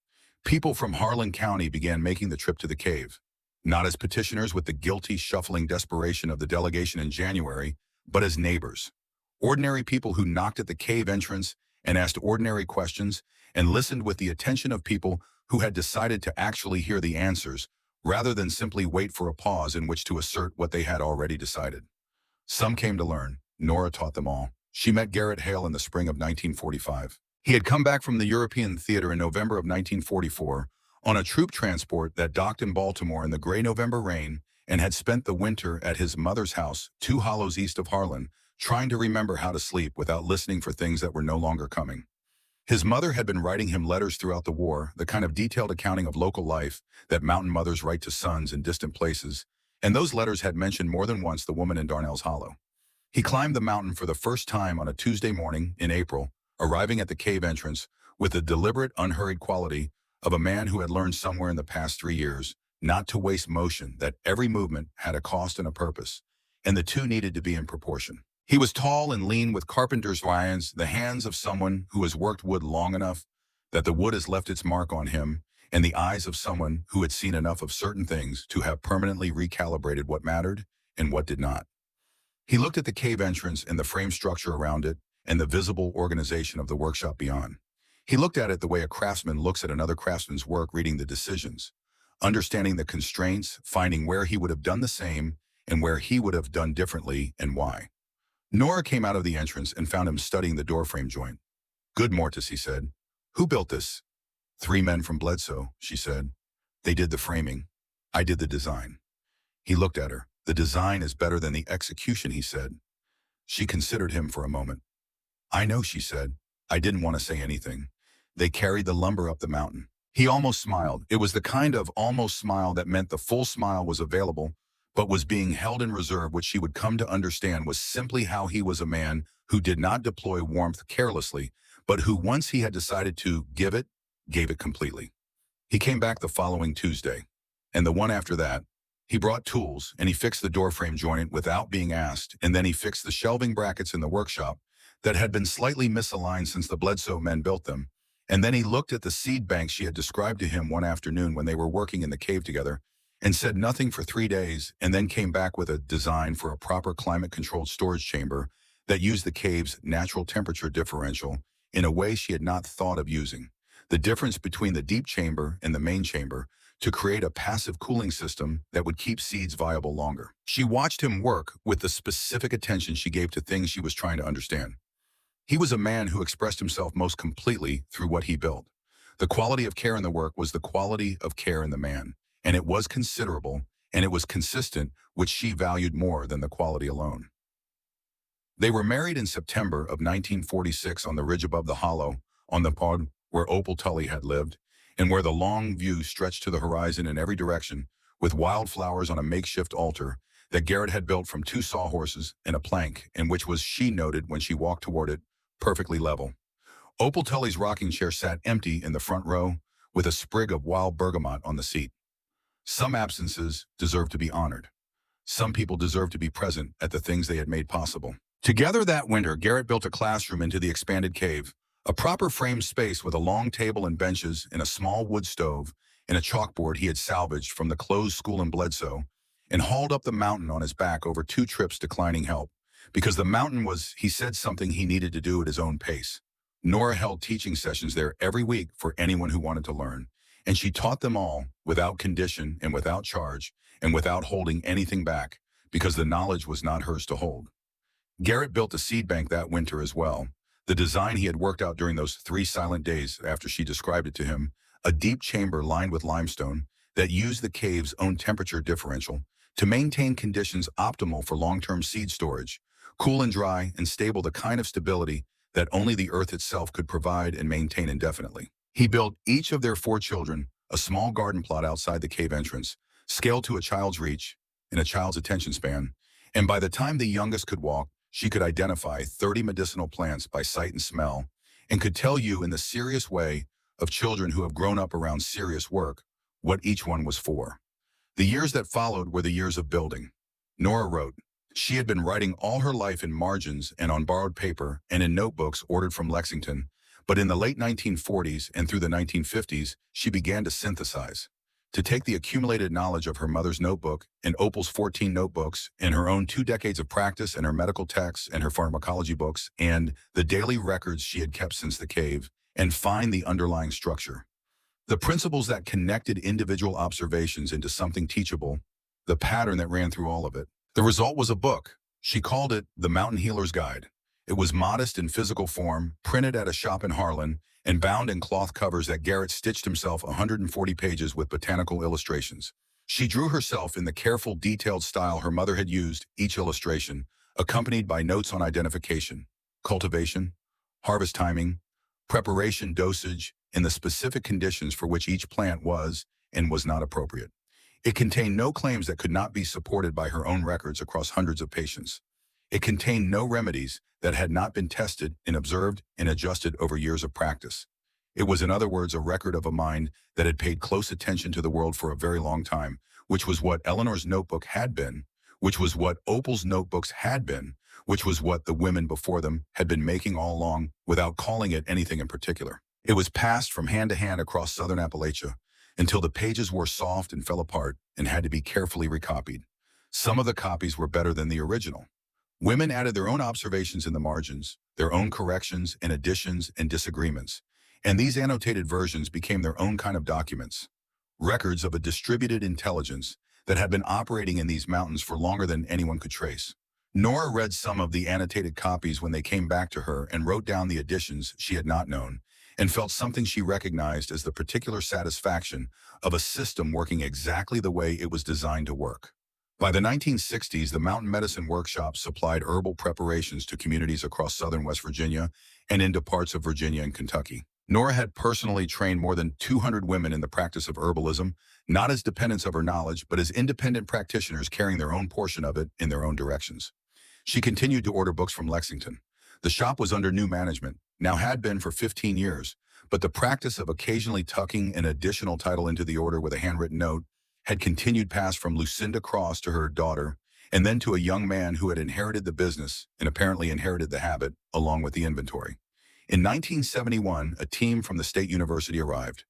People from Harlan County began making the trip to the cave, not as petitioners with the guilty, shuffling desperation of the delegation in January, but as neighbors. Ordinary people who knocked at the cave entrance and asked ordinary questions and listened with the attention of people who had decided to actually hear the answers, rather than simply wait for a pause in which to assert what they had already decided. Some came to learn. Nora taught them all. She met Garrett Hale in the spring of 1945. He had come back from the European theater in November of 1944 on a troop transport that docked in Baltimore in the gray November rain, and had spent the winter at his mother's house 2 hollows east of Harlan, trying to remember how to sleep without listening for things that were no longer coming. His mother had been writing him letters throughout the war, the kind of detailed accounting of local life that mountain mothers write to sons in distant places, and those letters had mentioned more than once the woman in Darnell's Hollow. He climbed the mountain for the first time on a Tuesday morning in April, arriving at the cave entrance with the deliberate, unhurried quality of a man who had learned somewhere in the past 3 years not to waste motion, that every movement had a cost and a purpose, and the two needed to be in proportion. He was tall and lean, with carpenter's hands, the hands of someone who has worked wood long enough that the wood has left its mark on him, and the eyes of someone who had seen enough of certain things to have permanently recalibrated what mattered and what did not. He looked at the cave entrance and the frame structure around it, and the visible organization of the workshop beyond. He looked at it the way a craftsman looks at another craftsman's work, reading the decisions, understanding the constraints, finding where he would have done the same and where he would have done differently and why. Nora came out of the entrance and found him studying the doorframe joint. "Good mortise," he said. "Who built this?" "3 men from Bledsoe," she said. "They did the framing. I did the design." He looked at her. "The design is better than the execution," he said. She considered him for a moment. "I know," she said. "I didn't want to say anything. They carried the lumber up the mountain." He almost smiled. It was the kind of almost smile that meant the full smile was available, but was being held in reserve, which she would come to understand was simply how he was a man who did not deploy warmth carelessly, but who, once he had decided to give it, gave it completely. He came back the following Tuesday, and the one after that. He brought tools, and he fixed the doorframe joint without being asked, and then he fixed the shelving brackets in the workshop that had been slightly misaligned since the Bledsoe men built them, and then he looked at the seed bank she had described to him one afternoon when they were working in the cave together, and said nothing for 3 days, and then came back with a design for a proper climate-controlled storage chamber that used the cave's natural temperature differential in a way she had not thought of using. The difference between the deep chamber and the main chamber to create a passive cooling system that would keep seeds viable longer. She watched him work with the specific attention she gave to things she was trying to understand. He was a man who expressed himself most completely through what he built. The quality of care in the work was the quality of care in the man, and it was considerable, and it was consistent, which she valued more than the quality alone. They were married in September of 1946 on the ridge above the hollow, on the pod where Opal Tully had lived, and where the long view stretched to the horizon in every direction, with wildflowers on a makeshift altar that Garrett had built from 2 sawhorses and a plank, and which was, she noted when she walked toward it, perfectly level. Opal Tully's rocking chair sat empty in the front row, with a sprig of wild bergamot on the seat. Some absences deserve to be honored. Some people deserve to be present at the things they had made possible. Together that winter, Garrett built a classroom into the expanded cave, a proper framed space with a long table and benches and a small wood stove and a chalkboard he had salvaged from the closed school in Bledsoe, and hauled up the mountain on his back over 2 trips declining help, because the mountain was, he said, something he needed to do at his own pace. Nora held teaching sessions there every week for anyone who wanted to learn, and she taught them all without condition and without charge and without holding anything back, because the knowledge was not hers to hold. Garrett built a seed bank that winter as well, the design he had worked out during those 3 silent days after she described it to him, a deep chamber lined with limestone that used the cave's own temperature differential to maintain conditions optimal for long-term seed storage, cool and dry and stable, the kind of stability that only the earth itself could provide and maintain indefinitely. He built each of their 4 children a small garden plot outside the cave entrance, scaled to a child's reach and a child's attention span, and by the time the youngest could walk, she could identify 30 medicinal plants by sight and smell, and could tell you in the serious way of children who have grown up around serious work what each one was for. The years that followed were the years of building. Nora wrote, she had been writing all her life in margins and on borrowed paper and in notebooks ordered from Lexington, but in the late 1940s and through the 1950s, she began to synthesize, to take the accumulated knowledge of her mother's notebook and Opal's 14 notebooks and her own 2 decades of practice and her medical texts and her pharmacology books and the daily records she had kept since the cave, and find the underlying structure. The principles that connected individual observations into something teachable, the pattern that ran through all of it. The result was a book. She called it The Mountain Healer's Guide. It was modest in physical form, printed at a shop in Harlan, and bound in cloth covers that Garrett stitched himself 140 pages with botanical illustrations. She drew herself in the careful, detailed style her mother had used, each illustration, accompanied by notes on identification, cultivation, harvest timing, preparation, dosage, and the specific conditions for which each plant was and was not appropriate. It contained no claims that could not be supported by her own records across hundreds of patients. It contained no remedies that had not been tested and observed and adjusted over years of practice. It was, in other words, a record of a mind that had paid close attention to the world for a very long time, which was what Eleanor's notebook had been, which was what Opal's notebooks had been, which was what the women before them had been making all along without calling it anything in particular. It was passed from hand to hand across southern Appalachia until the pages were soft and fell apart and had to be carefully recopied. Some of the copies were better than the original. Women added their own observations in the margins, their own corrections and additions and disagreements, and these annotated versions became their own kind of documents, records of a distributed intelligence that had been operating in these mountains for longer than anyone could trace. Nora read some of the annotated copies when they came back to her and wrote down the additions she had not known, and felt something she recognized as the particular satisfaction of a system working exactly the way it was designed to work. By the 1960s, the Mountain Medicine Workshop supplied herbal preparations to communities across southern West Virginia and into parts of Virginia and Kentucky. Nora had personally trained more than 200 women in the practice of herbalism, not as dependents of her knowledge, but as independent practitioners carrying their own portion of it in their own directions. She continued to order books from Lexington. The shop was under new management, now had been for 15 years, but the practice of occasionally tucking an additional title into the order with a handwritten note had continued past from Lucinda Cross to her daughter, and then to a young man who had inherited the business and apparently inherited the habit, along with the inventory. In 1971, a team from the State University arrived.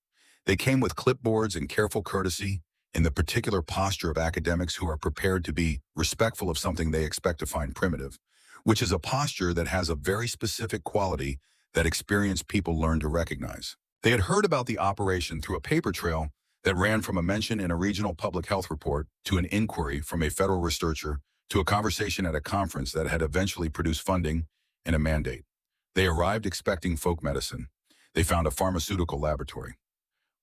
They came with clipboards and careful courtesy, in the particular posture of academics who are prepared to be respectful of something they expect to find primitive, which is a posture that has a very specific quality that experienced people learn to recognize. They had heard about the operation through a paper trail that ran from a mention in a regional public health report to an inquiry from a federal researcher to a conversation at a conference that had eventually produced funding and a mandate. They arrived expecting folk medicine. They found a pharmaceutical laboratory.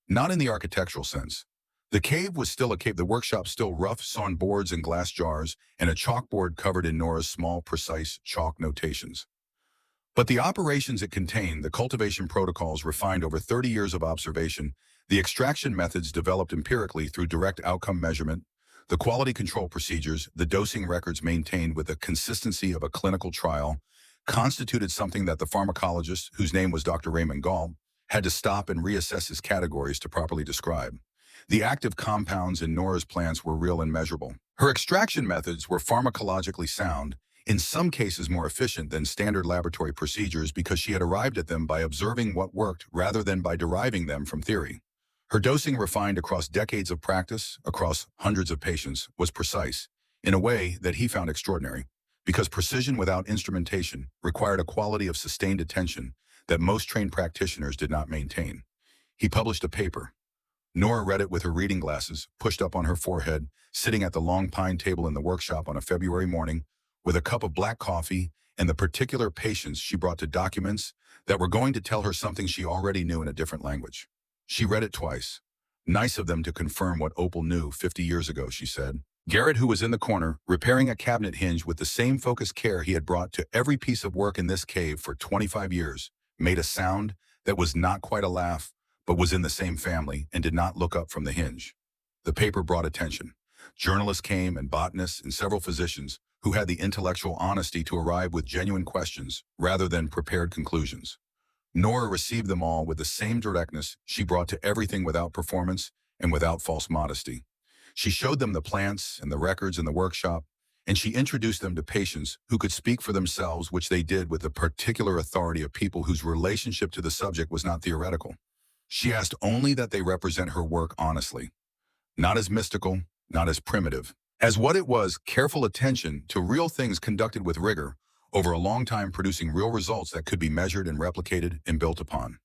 Not in the architectural sense. The cave was still a cave, the workshop still rough sawn boards and glass jars, and a chalkboard covered in Nora's small, precise chalk notations. But the operations it contained, the cultivation protocols refined over 30 years of observation, the extraction methods developed empirically through direct outcome measurement, the quality control procedures, the dosing records maintained with the consistency of a clinical trial, constituted something that the pharmacologist, whose name was Dr. Raymond Gall, had to stop and reassess his categories to properly describe. The active compounds in Nora's plants were real and measurable. Her extraction methods were pharmacologically sound, in some cases more efficient than standard laboratory procedures because she had arrived at them by observing what worked rather than by deriving them from theory. Her dosing, refined across decades of practice, across hundreds of patients, was precise, in a way that he found extraordinary, because precision without instrumentation required a quality of sustained attention that most trained practitioners did not maintain. He published a paper. Nora read it with her reading glasses pushed up on her forehead, sitting at the long pine table in the workshop on a February morning, with a cup of black coffee and the particular patience she brought to documents that were going to tell her something she already knew in a different language. She read it twice. Nice of them to confirm what Opal knew 50 years ago, she said. Garrett, who was in the corner, repairing a cabinet hinge with the same focused care he had brought to every piece of work in this cave for 25 years, made a sound that was not quite a laugh, but was in the same family and did not look up from the hinge. The paper brought attention. Journalists came and botanists and several physicians who had the intellectual honesty to arrive with genuine questions rather than prepared conclusions. Nora received them all with the same directness she brought to everything without performance and without false modesty. She showed them the plants and the records in the workshop, and she introduced them to patients who could speak for themselves, which they did with the particular authority of people whose relationship to the subject was not theoretical. She asked only that they represent her work honestly, not as mystical, not as primitive, as what it was: careful attention to real things conducted with rigor over a long time, producing real results that could be measured and replicated and built upon.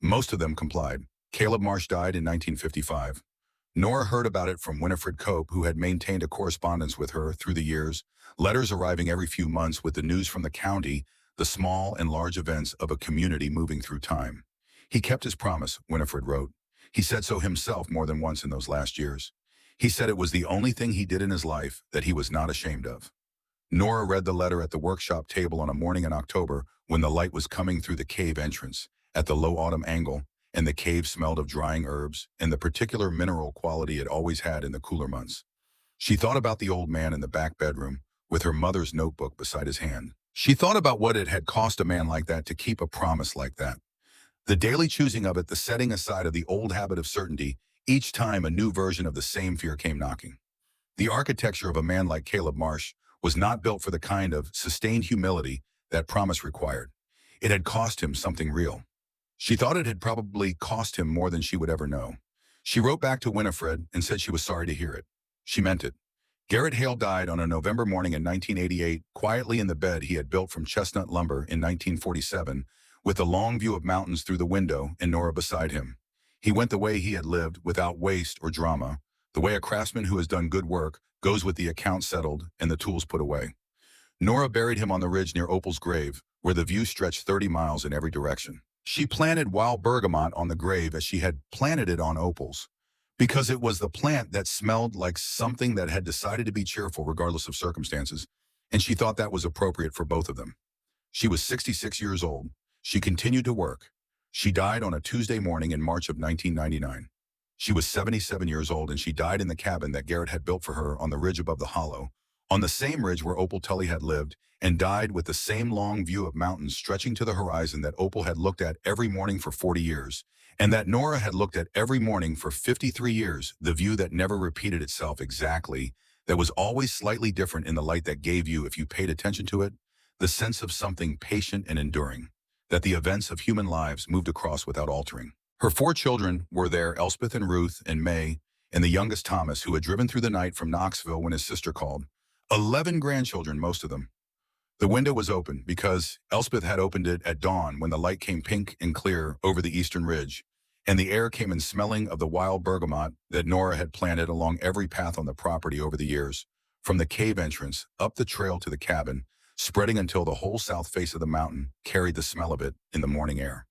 Most of them complied. Caleb Marsh died in 1955. Nora heard about it from Winifred Cope, who had maintained a correspondence with her through the years, letters arriving every few months with the news from the county, the small and large events of a community moving through time. He kept his promise, Winifred wrote. He said so himself more than once in those last years. He said it was the only thing he did in his life that he was not ashamed of. Nora read the letter at the workshop table on a morning in October when the light was coming through the cave entrance at the low autumn angle, and the cave smelled of drying herbs and the particular mineral quality it always had in the cooler months. She thought about the old man in the back bedroom with her mother's notebook beside his hand. She thought about what it had cost a man like that to keep a promise like that. The daily choosing of it, the setting aside of the old habit of certainty, each time a new version of the same fear came knocking. The architecture of a man like Caleb Marsh was not built for the kind of sustained humility that promise required. It had cost him something real. She thought it had probably cost him more than she would ever know. She wrote back to Winifred and said she was sorry to hear it. She meant it. Garrett Hale died on a November morning in 1988, quietly in the bed he had built from chestnut lumber in 1947, with the long view of mountains through the window and Nora beside him. He went the way he had lived, without waste or drama, the way a craftsman who has done good work goes with the account settled and the tools put away. Nora buried him on the ridge near Opal's grave, where the view stretched 30 miles in every direction. She planted wild bergamot on the grave as she had planted it on Opal's, because it was the plant that smelled like something that had decided to be cheerful regardless of circumstances, and she thought that was appropriate for both of them. She was 66 years old. She continued to work. She died on a Tuesday morning in March of 1999. She was 77 years old, and she died in the cabin that Garrett had built for her on the ridge above the hollow, on the same ridge where Opal Tully had lived, and died with the same long view of mountains stretching to the horizon that Opal had looked at every morning for 40 years, and that Nora had looked at every morning for 53 years, the view that never repeated itself exactly, that was always slightly different in the light that gave you, if you paid attention to it, the sense of something patient and enduring, that the events of human lives moved across without altering. Her 4 children were there, Elspeth and Ruth and May, and the youngest Thomas, who had driven through the night from Knoxville when his sister called. 11 grandchildren, most of them. The window was open because Elspeth had opened it at dawn when the light came pink and clear over the eastern ridge, and the air came in smelling of the wild bergamot that Nora had planted along every path on the property over the years, from the cave entrance up the trail to the cabin, spreading until the whole south face of the mountain carried the smell of it in the morning air.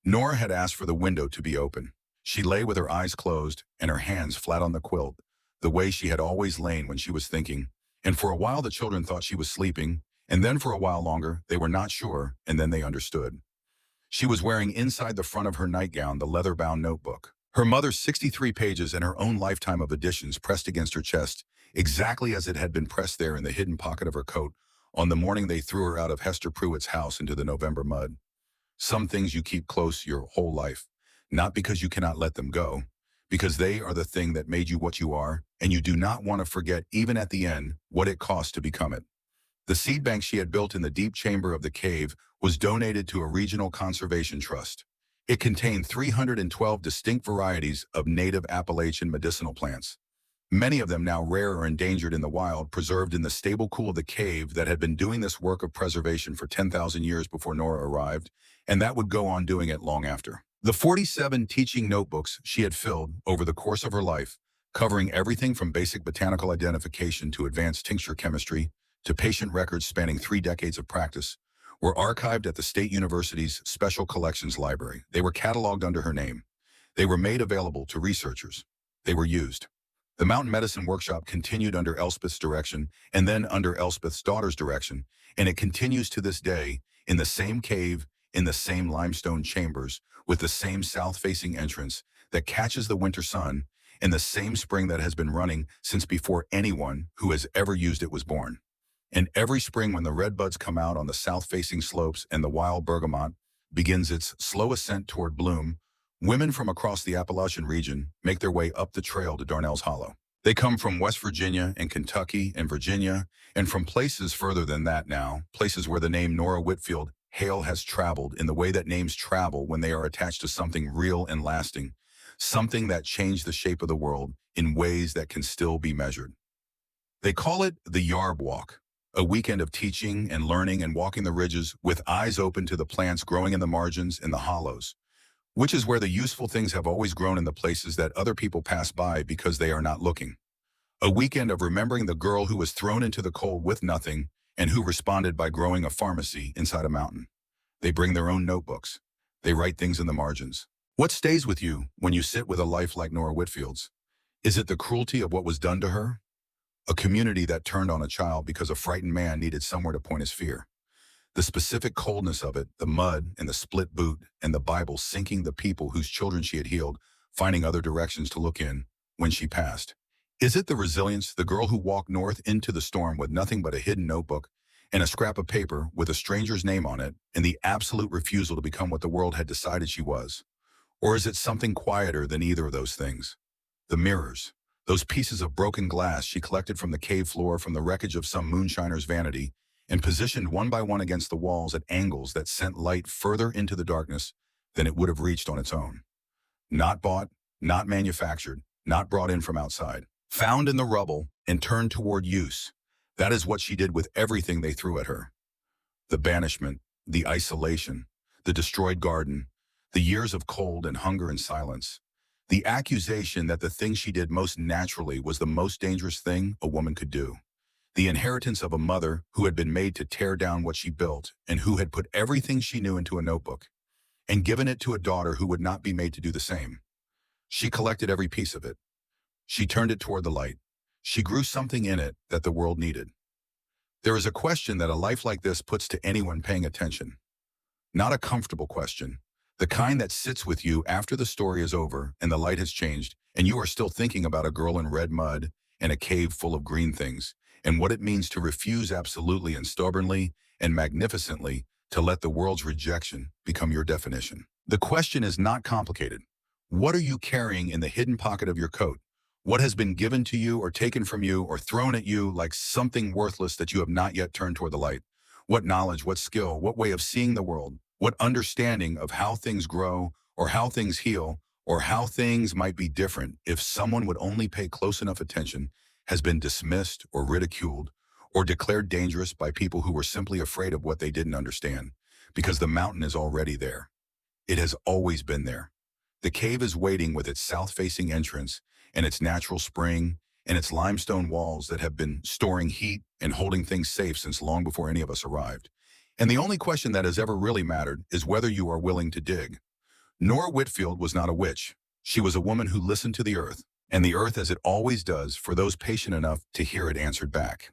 Nora had asked for the window to be open. She lay with her eyes closed and her hands flat on the quilt, the way she had always lain when she was thinking, and for a while the children thought she was sleeping, and then for a while longer they were not sure, and then they understood. She was wearing inside the front of her nightgown the leather-bound notebook, her mother's 63 pages and her own lifetime of editions pressed against her chest, exactly as it had been pressed there in the hidden pocket of her coat on the morning they threw her out of Hester Pruitt's house into the November mud. Some things you keep close your whole life, not because you cannot let them go, because they are the thing that made you what you are, and you do not want to forget, even at the end, what it cost to become it. The seed bank she had built in the deep chamber of the cave was donated to a regional conservation trust. It contained 312 distinct varieties of native Appalachian medicinal plants, many of them now rare or endangered in the wild, preserved in the stable cool of the cave that had been doing this work of preservation for 10,000 years before Nora arrived, and that would go on doing it long after. The 47 teaching notebooks she had filled over the course of her life, covering everything from basic botanical identification to advanced tincture chemistry, to patient records spanning 3 decades of practice, were archived at the State University's Special Collections Library. They were cataloged under her name. They were made available to researchers. They were used. The mountain medicine workshop continued under Elspeth's direction and then under Elspeth's daughter's direction, and it continues to this day in the same cave, in the same limestone chambers, with the same south-facing entrance that catches the winter sun, and the same spring that has been running since before anyone who has ever used it was born. And every spring when the red buds come out on the south-facing slopes and the wild bergamot begins its slow ascent toward bloom, women from across the Appalachian region make their way up the trail to Darnell's Hollow. They come from West Virginia and Kentucky and Virginia, and from places further than that now, places where the name Nora Whitfield Hale has traveled in the way that names travel when they are attached to something real and lasting, something that changed the shape of the world in ways that can still be measured. They call it the Yarb Walk, a weekend of teaching and learning and walking the ridges with eyes open to the plants growing in the margins and the hollows, which is where the useful things have always grown in the places that other people pass by because they are not looking. A weekend of remembering the girl who was thrown into the cold with nothing and who responded by growing a pharmacy inside a mountain. They bring their own notebooks. They write things in the margins. What stays with you when you sit with a life like Nora Whitfield's? Is it the cruelty of what was done to her? A community that turned on a child because a frightened man needed somewhere to point his fear. The specific coldness of it, the mud and the split boot and the Bible sinking the people whose children she had healed, finding other directions to look in when she passed. Is it the resilience, the girl who walked north into the storm with nothing but a hidden notebook and a scrap of paper with a stranger's name on it and the absolute refusal to become what the world had decided she was? Or is it something quieter than either of those things? The mirrors. Those pieces of broken glass she collected from the cave floor from the wreckage of some moonshiner's vanity and positioned one by one against the walls at angles that sent light further into the darkness than it would have reached on its own. Not bought, not manufactured, not brought in from outside. Found in the rubble and turned toward use. That is what she did with everything they threw at her. The banishment, the isolation, the destroyed garden, the years of cold and hunger and silence. The accusation that the thing she did most naturally was the most dangerous thing a woman could do. The inheritance of a mother who had been made to tear down what she built and who had put everything she knew into a notebook and given it to a daughter who would not be made to do the same. She collected every piece of it. She turned it toward the light. She grew something in it that the world needed. There is a question that a life like this puts to anyone paying attention. Not a comfortable question. The kind that sits with you after the story is over and the light has changed and you are still thinking about a girl in red mud and a cave full of green things and what it means to refuse absolutely and stubbornly and magnificently to let the world's rejection become your definition. The question is not complicated. What are you carrying in the hidden pocket of your coat? What has been given to you or taken from you or thrown at you like something worthless that you have not yet turned toward the light? What knowledge, what skill, what way of seeing the world, what understanding of how things grow or how things heal or how things might be different if someone would only pay close enough attention has been dismissed or ridiculed or declared dangerous by people who were simply afraid of what they didn't understand because the mountain is already there. It has always been there. The cave is waiting with its south-facing entrance and its natural spring and its limestone walls that have been storing heat and holding things safe since long before any of us arrived. And the only question that has ever really mattered is whether you are willing to dig. Nora Whitfield was not a witch. She was a woman who listened to the earth, and the earth as it always does for those patient enough to hear it answered back.